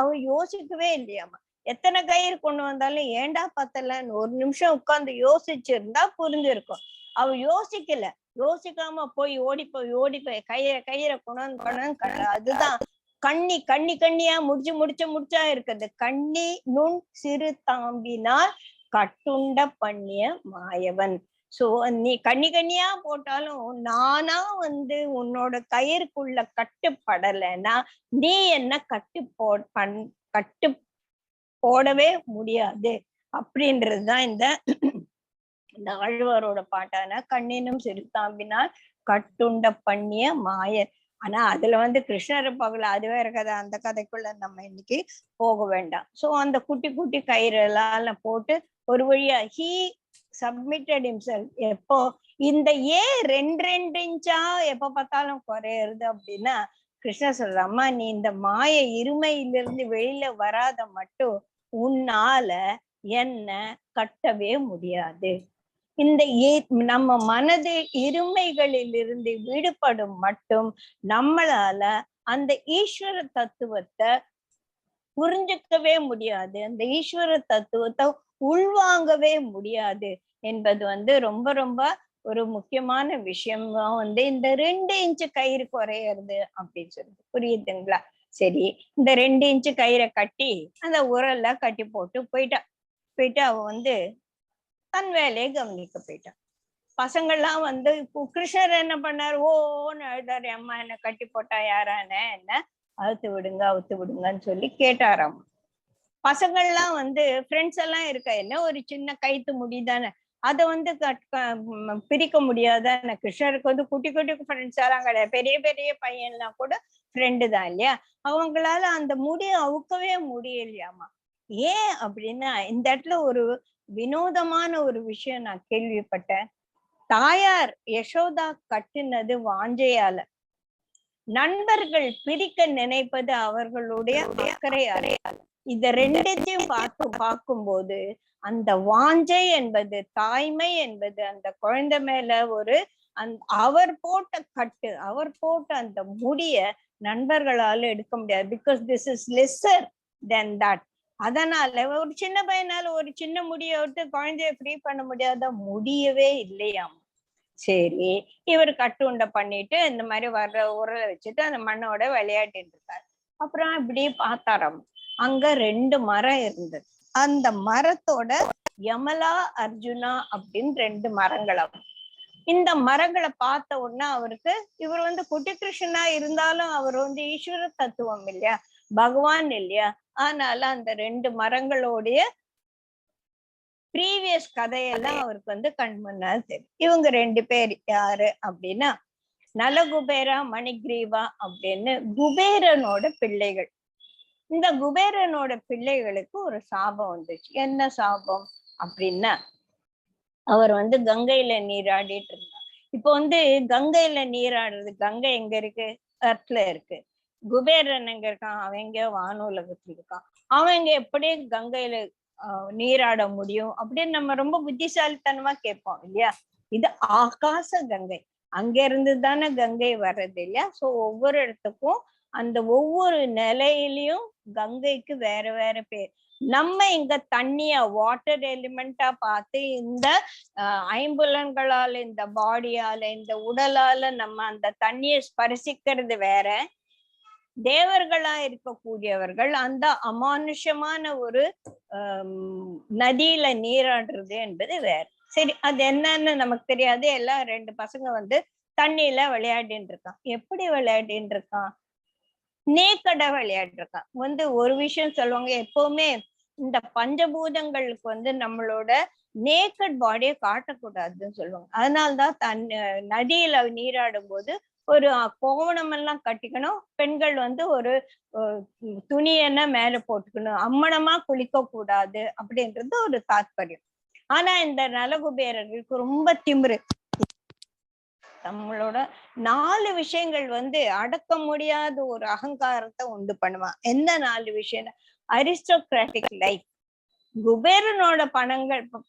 அவர் யோசிக்கவே இல்லையாமா. எத்தனை கயிறு கொண்டு வந்தாலும் ஏண்டா பத்தலன்னு ஒரு நிமிஷம் உட்கார்ந்து யோசிச்சிருந்தா புரிஞ்சிருக்கும். அவ யோசிக்கல. யோசிக்காம ஓடி போய் கயிறை கொண்டாந்து அதுதான் கண்ணியா முடிச்சா இருக்குது. கண்ணி நுண் சிறு தாம்பினால் கட்டுண்ட பண்ணிய மாயவன். சோ நீ கண்ணியா போட்டாலும் நானா உன்னோட கயிறுக்குள்ள கட்டுப்படலைன்னா நீ என்ன கட்டு போடவே முடியாது அப்படின்றதுதான் இந்த ஆழ்வாரோட பாட்டான கண்ணினும் சிறுத்தாம்பினால் கட்டுண்ட பண்ணிய மாயர். ஆனா அதுல கிருஷ்ணர் பகல அது வேற கதை. அந்த கதைக்குள்ள நம்ம இன்னைக்கு போக வேண்டாம். சோ அந்த குட்டி குட்டி கயிறு எல்லாம் போட்டு ஒரு வழியா he submitted himself. எப்போ இந்த 2 இன்ச்சா எப்ப பார்த்தாலும் குறையிறது அப்படின்னா கிருஷ்ணர் சொல்ற, அம்மா நீ இந்த மாய இருமையிலிருந்து வெளியில வராத மட்டும் உன்னால என்ன கட்டவே முடியாது. இந்த நம்ம மனது இருமைகளிலிருந்து விடுபடும் மட்டும் நம்மளால அந்த ஈஸ்வர தத்துவத்தை புரிஞ்சுக்கவே முடியாது, அந்த ஈஸ்வர தத்துவத்தை உள்வாங்கவே முடியாது என்பது ரொம்ப ரொம்ப ஒரு முக்கியமான விஷயமா இந்த 2 இன்ச்சு கயிறு குறையிறது அப்படின்னு சொல்லுது. புரியுதுங்களா? சரி, இந்த 2 இன்ச்சு கயிறை கட்டி அந்த உரல்ல கட்டி போட்டு போயிட்டு அவ தன் வேலையை கவனிக்க போயிட்டான். பசங்கள்லாம் கிருஷ்ணர் என்ன பண்ணாரு, ஓன்னு அழுதாரு, அம்மா என்ன கட்டி போட்டா யாரான என்ன அவுத்து விடுங்கன்னு சொல்லி கேட்டாராம். பசங்கள்லாம் வந்து ஃப்ரெண்ட்ஸ் எல்லாம் இருக்க, என்ன ஒரு சின்ன கைத்து முடிதானே, அதை வந்து பிரிக்க முடியாதானே. கிருஷ்ணருக்கு வந்து குட்டி குட்டி ஃப்ரெண்ட்ஸ் எல்லாம் கிடையாது, பெரிய பெரிய பையன்லாம் கூட ஃப்ரெண்டு தான் இல்லையா. அவங்களால அந்த முடிய அவுக்கவே முடியலையாமா. ஏன் அப்படின்னா, இந்த இடத்துல ஒரு வினோதமான ஒரு விஷயம் நான் கேள்விப்பட்டேன். தாயார் யசோதா கட்டினது வாஞ்சையால, நண்பர்கள் பிரிக்க நினைப்பது அவர்களுடைய அக்கறையால. இத ரெண்டத்தையும் பார்க்கும்போது அந்த வாஞ்சை என்பது, தாய்மை என்பது அந்த குழந்தை மேல ஒரு அவர் போட்ட கட்டு, அவர் போட்ட அந்த முடிய நண்பர்களால எடுக்க முடியாது. Because this is lesser then that. அதனால ஒரு சின்ன பையனால ஒரு சின்ன முடிய விட்டு குழந்தைய ஃப்ரீ பண்ண முடியாத, முடியவே இல்லையாம். சரி, இவர் கட்டுண்டை பண்ணிட்டு இந்த மாதிரி வர்ற உரலை வச்சுட்டு அந்த மண்ணோட விளையாடிட்டு இருக்காரு. அப்புறம் இப்படி பார்த்தாராம், அங்க 2 மரம் இருந்தது. அந்த மரத்தோட யமலா அர்ஜுனா அப்படின்னு 2 மரங்களாம். இந்த மரங்களை பார்த்த உடனே அவருக்கு, இவர் வந்து குட்டி கிருஷ்ணனா இருந்தாலும் அவர் வந்து ஈஸ்வர தத்துவம் இல்லையா, பகவான் இல்லையா, அதனால அந்த 2 மரங்களோடைய ப்ரீவியஸ் கதையெல்லாம் அவருக்கு வந்து கண் முன்னால் தெரியும். இவங்க 2 பேர் யாரு அப்படின்னா, நலகுபேரா மணிகிரீவா அப்படின்னு குபேரனோட பிள்ளைகள். இந்த குபேரனோட பிள்ளைகளுக்கு ஒரு சாபம் வந்துச்சு. என்ன சாபம் அப்படின்னா, அவர் வந்து கங்கையில நீராடிட்டு இருந்தார். இப்போ வந்து கங்கையில நீராடுறது, கங்கை எங்க இருக்கு, எர்த்ல இருக்கு. குபேரன் எங்க இருக்கான், அவன் எங்கேயோ வானுலகத்துல இருக்கான். அவங்க எப்படி கங்கையில நீராட முடியும் அப்படின்னு நம்ம ரொம்ப புத்திசாலித்தனமா கேட்போம் இல்லையா. இது ஆகாச கங்கை, அங்க இருந்து தானே கங்கை வர்றது இல்லையா. சோ ஒவ்வொரு இடத்துக்கும் அந்த ஒவ்வொரு நிலையிலயும் கங்கைக்கு வேற வேற பேர். நம்ம இங்க தண்ணிய வாட்டர் எலிமெண்டா பார்த்து இந்த ஐம்புலன்களால, இந்த பாடியால, இந்த உடலால நம்ம அந்த தண்ணியை ஸ்பரிசிக்கிறது வேற. தேவர்களா இருக்கக்கூடியவர்கள் அந்த அமானுஷமான ஒரு நதியில நீராடுறது என்பது வேற. சரி, அது என்னன்னு நமக்கு தெரியாது. எல்லாம் 2 பசங்க வந்து தண்ணியில விளையாடின்னு இருக்கான். எப்படி விளையாடின்னு இருக்கான், நேக்கடா விளையாட்டு இருக்கான். வந்து ஒரு விஷயம் சொல்லுவாங்க, எப்பவுமே இந்த பஞ்சபூதங்களுக்கு வந்து நம்மளோட நேக்கட் பாடியை காட்டக்கூடாதுன்னு சொல்லுவாங்க. அதனால்தான் நதியில நீராடும் போது ஒரு கோவணம் எல்லாம் கட்டிக்கணும். பெண்கள் வந்து ஒரு துணியென்ன மேல போட்டுக்கணும். அம்மனமா குளிக்க கூடாது அப்படின்றது ஒரு தாத்பரியம். ஆனா இந்த நலகுபேரர்களுக்கு ரொம்ப திமிரு. நம்மளோட 4 விஷயங்கள் வந்து அடக்க முடியாத ஒரு அகங்காரத்தை உண்டு பண்ணுவான். என்ன 4 விஷயம்? அரிஸ்டோகிராட்டிக் லைஃப். குபேரனோட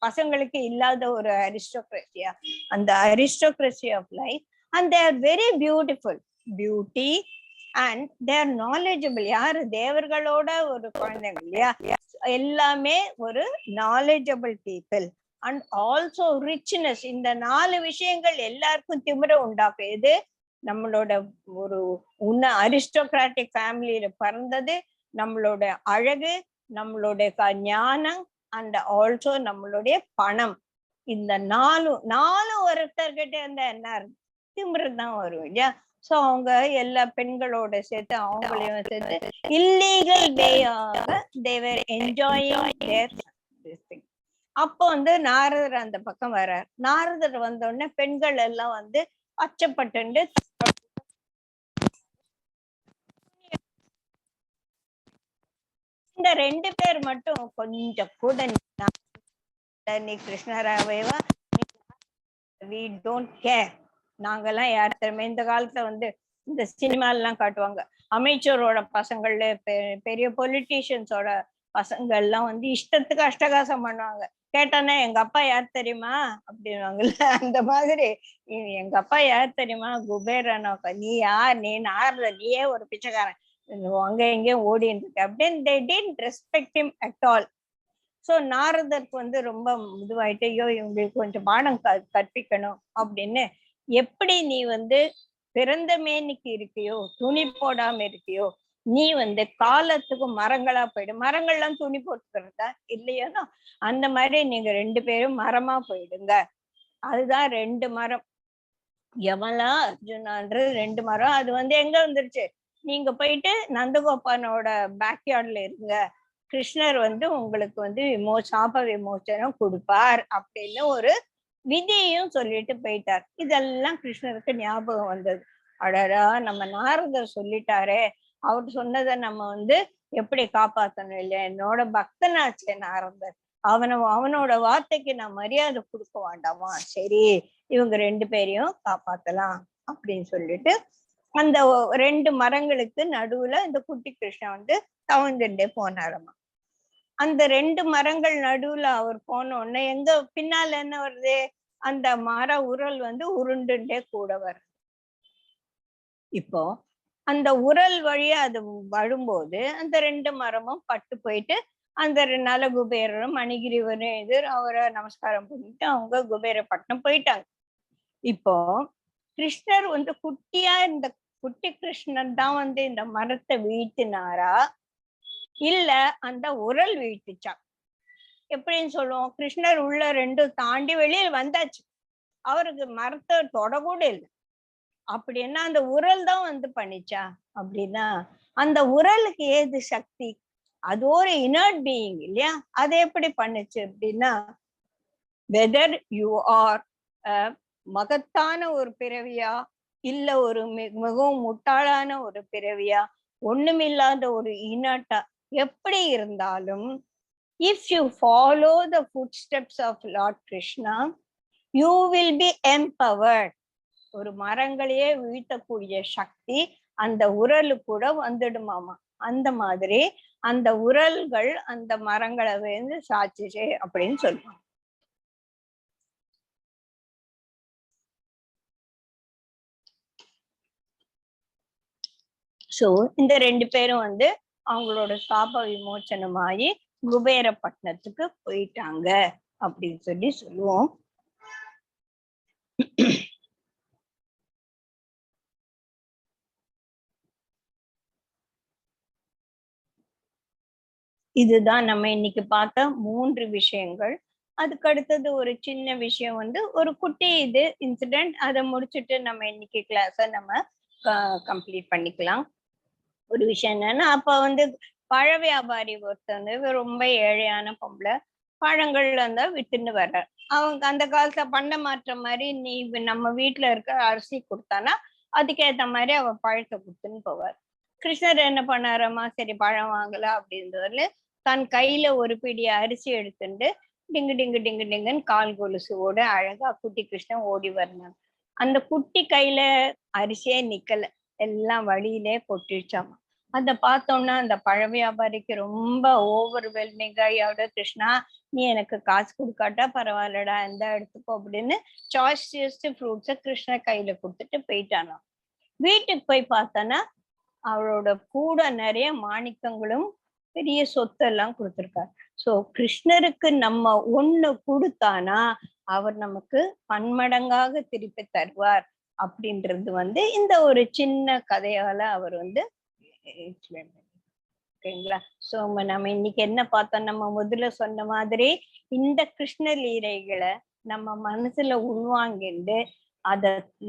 பசங்களுக்கு இல்லாத ஒரு அரிஸ்டோக்ரஸியா, அந்த aristocracy of life. And they are very beautiful, beauty and they are knowledgeable. யாரு, தேவர்களோட ஒரு குழந்தைங்க இல்லையா, எல்லாமே ஒரு knowledgeable people. And also richness. இந்த 4 விஷயங்கள் எல்லாருக்கும் திமிர உண்டாக்கும். எது, நம்மளோட ஒரு அரிஸ்டோக்ராட்டிக் ஃபேமிலியில பிறந்தது, நம்மளோட அழகு, நம்மளுடைய ஞானம் அண்ட் ஆல்சோ நம்மளுடைய பணம். இந்த 4 ஒருத்தர்கிட்ட இருந்தா என்ன, திமிரு தான் வரும் இல்லையா. சோ அவங்க எல்லா பெண்களோட சேர்த்து அவங்களையும் சேர்த்து illegal வேயாக they were enjoying their this thing. அப்போ வந்து நாரதர் அந்த பக்கம் வர்றார். நாரதர் வந்த உடனே பெண்கள் எல்லாம் வந்து அச்சப்பட்டு இந்த 2 பேர் மட்டும் கொஞ்சம் கூட நீ கிருஷ்ணராவேவா, we don't care, நாங்கெல்லாம் யார் தெரியுமா. இந்த காலத்துல வந்து இந்த சினிமால எல்லாம் காட்டுவாங்க, அமைச்சரோட பசங்கள்ல பெரிய பொலிட்டீஷியன்ஸோட பசங்க எல்லாம் வந்து இஷ்டத்துக்கு அஷ்டகாசம் பண்ணுவாங்க. கேட்டானே எங்க அப்பா யார் தெரியுமா அப்படின்வாங்கல்ல, அந்த மாதிரி எங்க அப்பா யார் தெரியுமா, குபேரனோக்கா. நீ யார், நீ நாரத, நீயே ஒரு பிச்சைக்காரன், அங்க எங்கேயும் ஓடின்னு இருக்க அப்படின்னு they didn't respect him at all. So நாரதருக்கு வந்து ரொம்ப இதுவாயிட்டு, ஐயோ இவங்களுக்கு கொஞ்சம் பாடம் கற்பிக்கணும் அப்படின்னு, எப்படி நீ வந்து பிறந்த மேனிக்கு இருக்கியோ, துணி போடாம இருக்கியோ, நீ வந்து காலத்துக்கு மரங்களா போயிடு. மரங்கள்லாம் துணி போட்டுக்கிறதா இல்லையா, அந்த மாதிரி நீங்க 2 பேரும் மரமா போயிடுங்க. அதுதான் 2 மரம், யமலா அர்ஜுனான்றது 2 மரம். அது வந்து எங்க வந்துருச்சு, நீங்க போயிட்டு நந்தகோபாலனோட பேக்யார்ட்ல இருங்க கிருஷ்ணர் வந்து உங்களுக்கு வந்து சாப விமோச்சனம் கொடுப்பார் அப்படின்னு ஒரு விதியையும் சொல்லிட்டு போயிட்டார். இதெல்லாம் கிருஷ்ணருக்கு ஞாபகம் வந்தது. அடடா, நம்ம நாரதர் சொல்லிட்டாரே, அவர் சொன்னதை நம்ம வந்து எப்படி காப்பாத்தணும் இல்லையா? என்னோட பக்தனாச்சே நாரதர், அவனோட வார்த்தைக்கு நான் மரியாதை கொடுக்க வேண்டாமா? சரி, இவங்க 2 பேரையும் காப்பாத்தலாம் அப்படின்னு சொல்லிட்டு அந்த 2 மரங்களுக்கு நடுவுல இந்த குட்டி கிருஷ்ணன் வந்து தவழ்ந்துட்டே போனாரம்மா. அந்த 2 மரங்கள் நடுவுல அவர் போன உடனே எங்க பின்னால என்ன வருது? அந்த மர உரல் வந்து உருண்டுண்டே கூட வருது. இப்போ அந்த உரல் வழியா அது வரும்போது அந்த 2 மரமும் பட்டு போயிட்டு அந்த நலகுபேரரும் மணிகிரிவரும் எதிர் அவரை நமஸ்காரம் பண்ணிட்டு அவங்க குபேரப்பட்டினம் போயிட்டாங்க. இப்போ கிருஷ்ணர் வந்து குட்டியா இந்த குட்டி கிருஷ்ணன் தான் வந்து இந்த மரத்தை வீழ்த்தினாரா, இல்ல அந்த உரல் வீழ்த்திச்சா? எப்படின்னு சொல்லுவோம்? கிருஷ்ணர் உள்ள 2 தாண்டி வெளியே வந்தாச்சு, அவருக்கு மரத்தை தொடக்கூட இல்லை. அப்படின்னா அந்த உரல் தான் வந்து பண்ணிச்சா? அப்படின்னா அந்த உரலுக்கு ஏது சக்தி? அது ஒரு இனர்ட் பீயிங் இல்லையா? அது எப்படி பண்ணுச்சு அப்படின்னா, வெதர் யூ ஆர் மகத்தான ஒரு பிறவியா, இல்ல ஒரு மிகவும் முட்டாளான ஒரு பிறவியா, ஒண்ணுமில்லாத ஒரு இனட்டா எப்படி இருந்தாலும், if you follow the footsteps of Lord Krishna, you will be empowered. ஒரு மரங்களையே வீழ்த்தக்கூடிய சக்தி அந்த உரலு கூட வந்துடுமாமா. அந்த மாதிரி அந்த உரல்கள் அந்த மரங்களை வந்து சாட்சிச்சே அப்படின்னு சொல்லுவாங்க. சோ இந்த 2 பேரும் வந்து அவங்களோட சாப விமோச்சனமாயி குபேரப்பட்டினத்துக்கு போயிட்டாங்க அப்படின்னு சொல்லி சொல்லுவோம். இதுதான் நம்ம இன்னைக்கு பார்த்த 3 விஷயங்கள். அதுக்கு அடுத்தது ஒரு சின்ன விஷயம் வந்து ஒரு குட்டி இது இன்சிடென்ட், அதை முடிச்சுட்டு நம்ம இன்னைக்கு கிளாஸ நம்ம கம்ப்ளீட் பண்ணிக்கலாம். ஒரு விஷயம் என்னன்னா, அப்ப வந்து பழ வியாபாரி ஒருத்தர் வந்து ரொம்ப ஏழையான பொம்பளை பழங்கள் இருந்தா வித்துன்னு வர்ற. அவங்க அந்த காலத்துல பண்ண மாற்ற மாதிரி நீ நம்ம வீட்டுல இருக்க அரிசி கொடுத்தானா அதுக்கேத்த மாதிரி அவ பழத்தை கொடுத்துன்னு போவார். கிருஷ்ணர் என்ன பண்ணாரம்மா, சரி பழம் வாங்கலாம் அப்படின்றதுல தன் கையில ஒரு பிடி அரிசி எடுத்துட்டு டிங்கு டிங்கு டிங்கு டிங்குன்னு கால் கொலுசுவோட அழகா குட்டி கிருஷ்ணன் ஓடி வரணும். அந்த குட்டி கையில அரிசியே நிக்கல, எல்லாம் வழியிலே கொட்டிடுச்சாமா. அத பார்த்தோம்னா அந்த பழ வியாபாரிக்கு ரொம்ப ஓவர்வெல்மிங்காயோட, கிருஷ்ணா நீ எனக்கு காசு கொடுக்காட்டா பரவாயில்லடா, இந்த எடுத்துக்கோ அப்படின்னு சாய்ஸ்ட் ஃப்ரூட்ஸை கிருஷ்ண கையில கொடுத்துட்டு போயிட்டானா. வீட்டுக்கு போய் பார்த்தானா அவளோட கூட நிறைய மாணிக்கங்களும் பெரிய சொத்து எல்லாம் கொடுத்திருக்காரு. சோ கிருஷ்ணருக்கு நம்ம ஒண்ணு கொடுத்தானா அவர் நமக்கு பன்மடங்காக திருப்பி தருவார் அப்படின்றது வந்து இந்த ஒரு சின்ன கதையால அவர் வந்து எக்ஸ்பிளைன் பண்ணி. ஓகேங்களா? சோ நம்ம இன்னைக்கு என்ன பார்த்தோம்? நம்ம முதல்ல சொன்ன மாதிரி இந்த கிருஷ்ண லீலைகளை நம்ம மனசுல உள்வாங்கிண்டு அத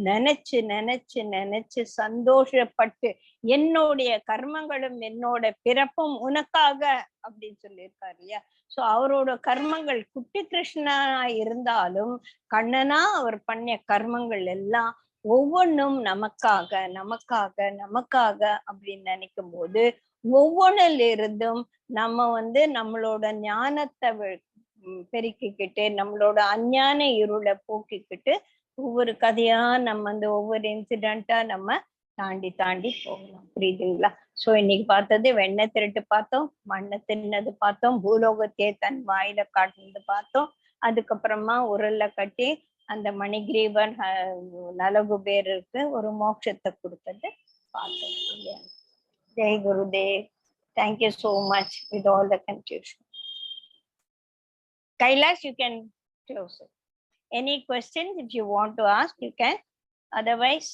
நினைச்சு நினைச்சு நினைச்சு சந்தோஷப்பட்டு, என்னுடைய கர்மங்களும் என்னோட பிறப்பும் உனக்காக அப்படின்னு சொல்லியிருக்காரு இல்லையா? சோ அவரோட கர்மங்கள் குட்டி கிருஷ்ணனா இருந்தாலும் கண்ணனா அவர் பண்ண கர்மங்கள் எல்லாம் ஒவ்வொன்றும் நமக்காக நமக்காக நமக்காக அப்படின்னு நினைக்கும் போது ஒவ்வொன்றுல இருந்தும் நம்ம வந்து நம்மளோட ஞானத்தை பெருக்கிக்கிட்டு நம்மளோட அஞ்ஞான இருளை போக்கிக்கிட்டு ஒவ்வொரு கதையா நம்ம வந்து ஒவ்வொரு இன்சிடென்ட்டா நம்ம தாண்டி தாண்டி போகலாம். புரியுதுங்களா? சோ இன்னைக்கு பார்த்தது வெண்ணை திருட்டு பார்த்தோம், மண்ணை தின்னது பார்த்தோம், பூலோகத்தையே தன் வாயில காட்டுனது பார்த்தோம். அதுக்கப்புறமா உரல்ல கட்டி அந்த மணிகிரீவன் நலகுபேருக்கு ஒரு மோட்சத்தை கொடுத்தது பார்த்தோம் இல்லையா? Jai Gurudev. Thank you so much with all the confusion. Kailash, you can close it. Any questions if you want to ask, you can. Otherwise,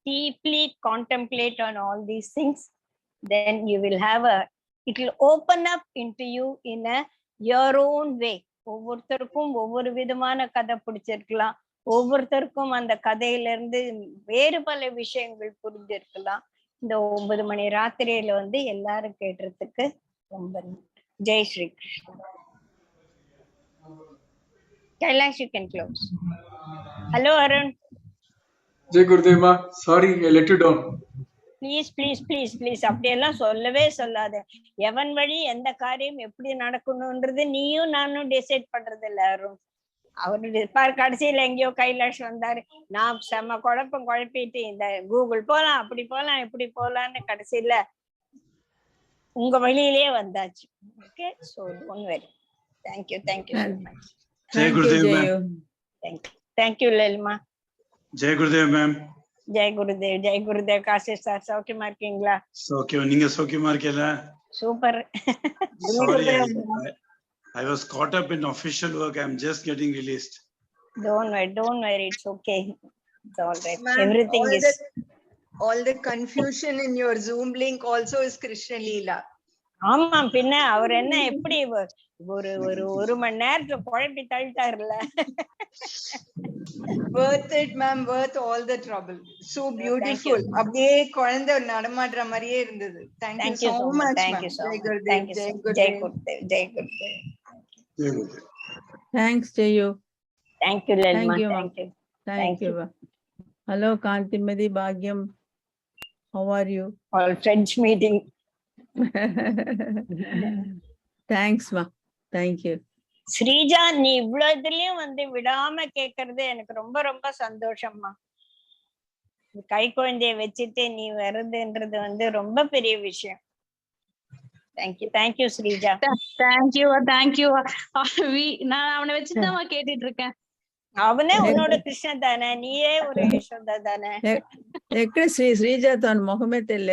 deeply contemplate on all these things. Then you will have it will open up into you in your own way. ஒவ்வொருத்தருக்கும் ஒவ்வொரு விதமான கதை பிடிச்சிருக்கலாம், ஒவ்வொருத்தருக்கும் அந்த கதையில இருந்து வேறு பல விஷயங்கள் புரிஞ்சிருக்கலாம். இந்த 9 மணி ராத்திரியில வந்து எல்லாரும் கேட்டுறதுக்கு ரொம்ப Jai Shri Krishna. Kailash, you can close. Hello, Arun. Jai Gurudev ma. Sorry, I let you down. Please அப்படியெல்லாம் சொல்லவே சொல்லாத. எவன் வழி எந்த காரியம் எப்படி நடக்கணும்ன்றது நீயும் நானும் டிசைட் பண்றது இல்ல அருண். அவரு கடைசியில எங்கேயோ கைலாஷ் வந்தாரு, நான் செம குழப்பிட்டு இந்த கூகுள் போலாம் அப்படி போலாம் இப்படி போலான்னு கடைசியில உங்க வழியிலேயே வந்தாச்சு. Okay, so don't worry. Thank you so much. Jai Gurudev ma'am. Thank you Lalima. Jai Gurudev ma'am. Jai Gurudev. Kashish sir சௌக்கியமா இருக்கீங்களா? சௌக்கியம். நீங்க சௌக்கியமா இருக்கீங்களா? Super. Sorry, I was caught up in official work. I'm just getting released. Don't worry. It's okay. It's all right. Everything is. All the confusion in your Zoom link also is Krishna Leela. ஆமா, பின்ன அவர் என்ன எப்படி ஒரு மணி நேரத்துல குழப்பி தள்ளிட்டாருல. Worth it ma'am, worth all the trouble. So beautiful. அப்படியே குழந்தை நடமாடுற மாதிரியே இருந்தது. Thank you so much. Thank you so much. Jai Gurudev. Thanks, Jayu. Thank you, Lalima. Thank you. Hello, Kantimadi Bhagyam. How are you? All friends meeting. Thanks, ma. Thank you. Sreeja, நீ இவ்வளவு இதுலயும் விடாம கேக்குறது எனக்கு ரொம்ப ரொம்ப சந்தோஷம்மா. கை குழந்தைய வச்சுட்டு நீ வருதுன்றது ரொம்ப பெரிய விஷயம். தேங்க்யூ ஸ்ரீஜா. தேங்க்யூ. நான் அவனை வச்சுதான் கேட்டுட்டு இருக்கேன். அவனே உன்னோட கிருஷ்ணன் தானே, நீயே ஒரு யசோதா தானே. ఎక్కడ శ్రీజాతో మొహమే తెలియదు.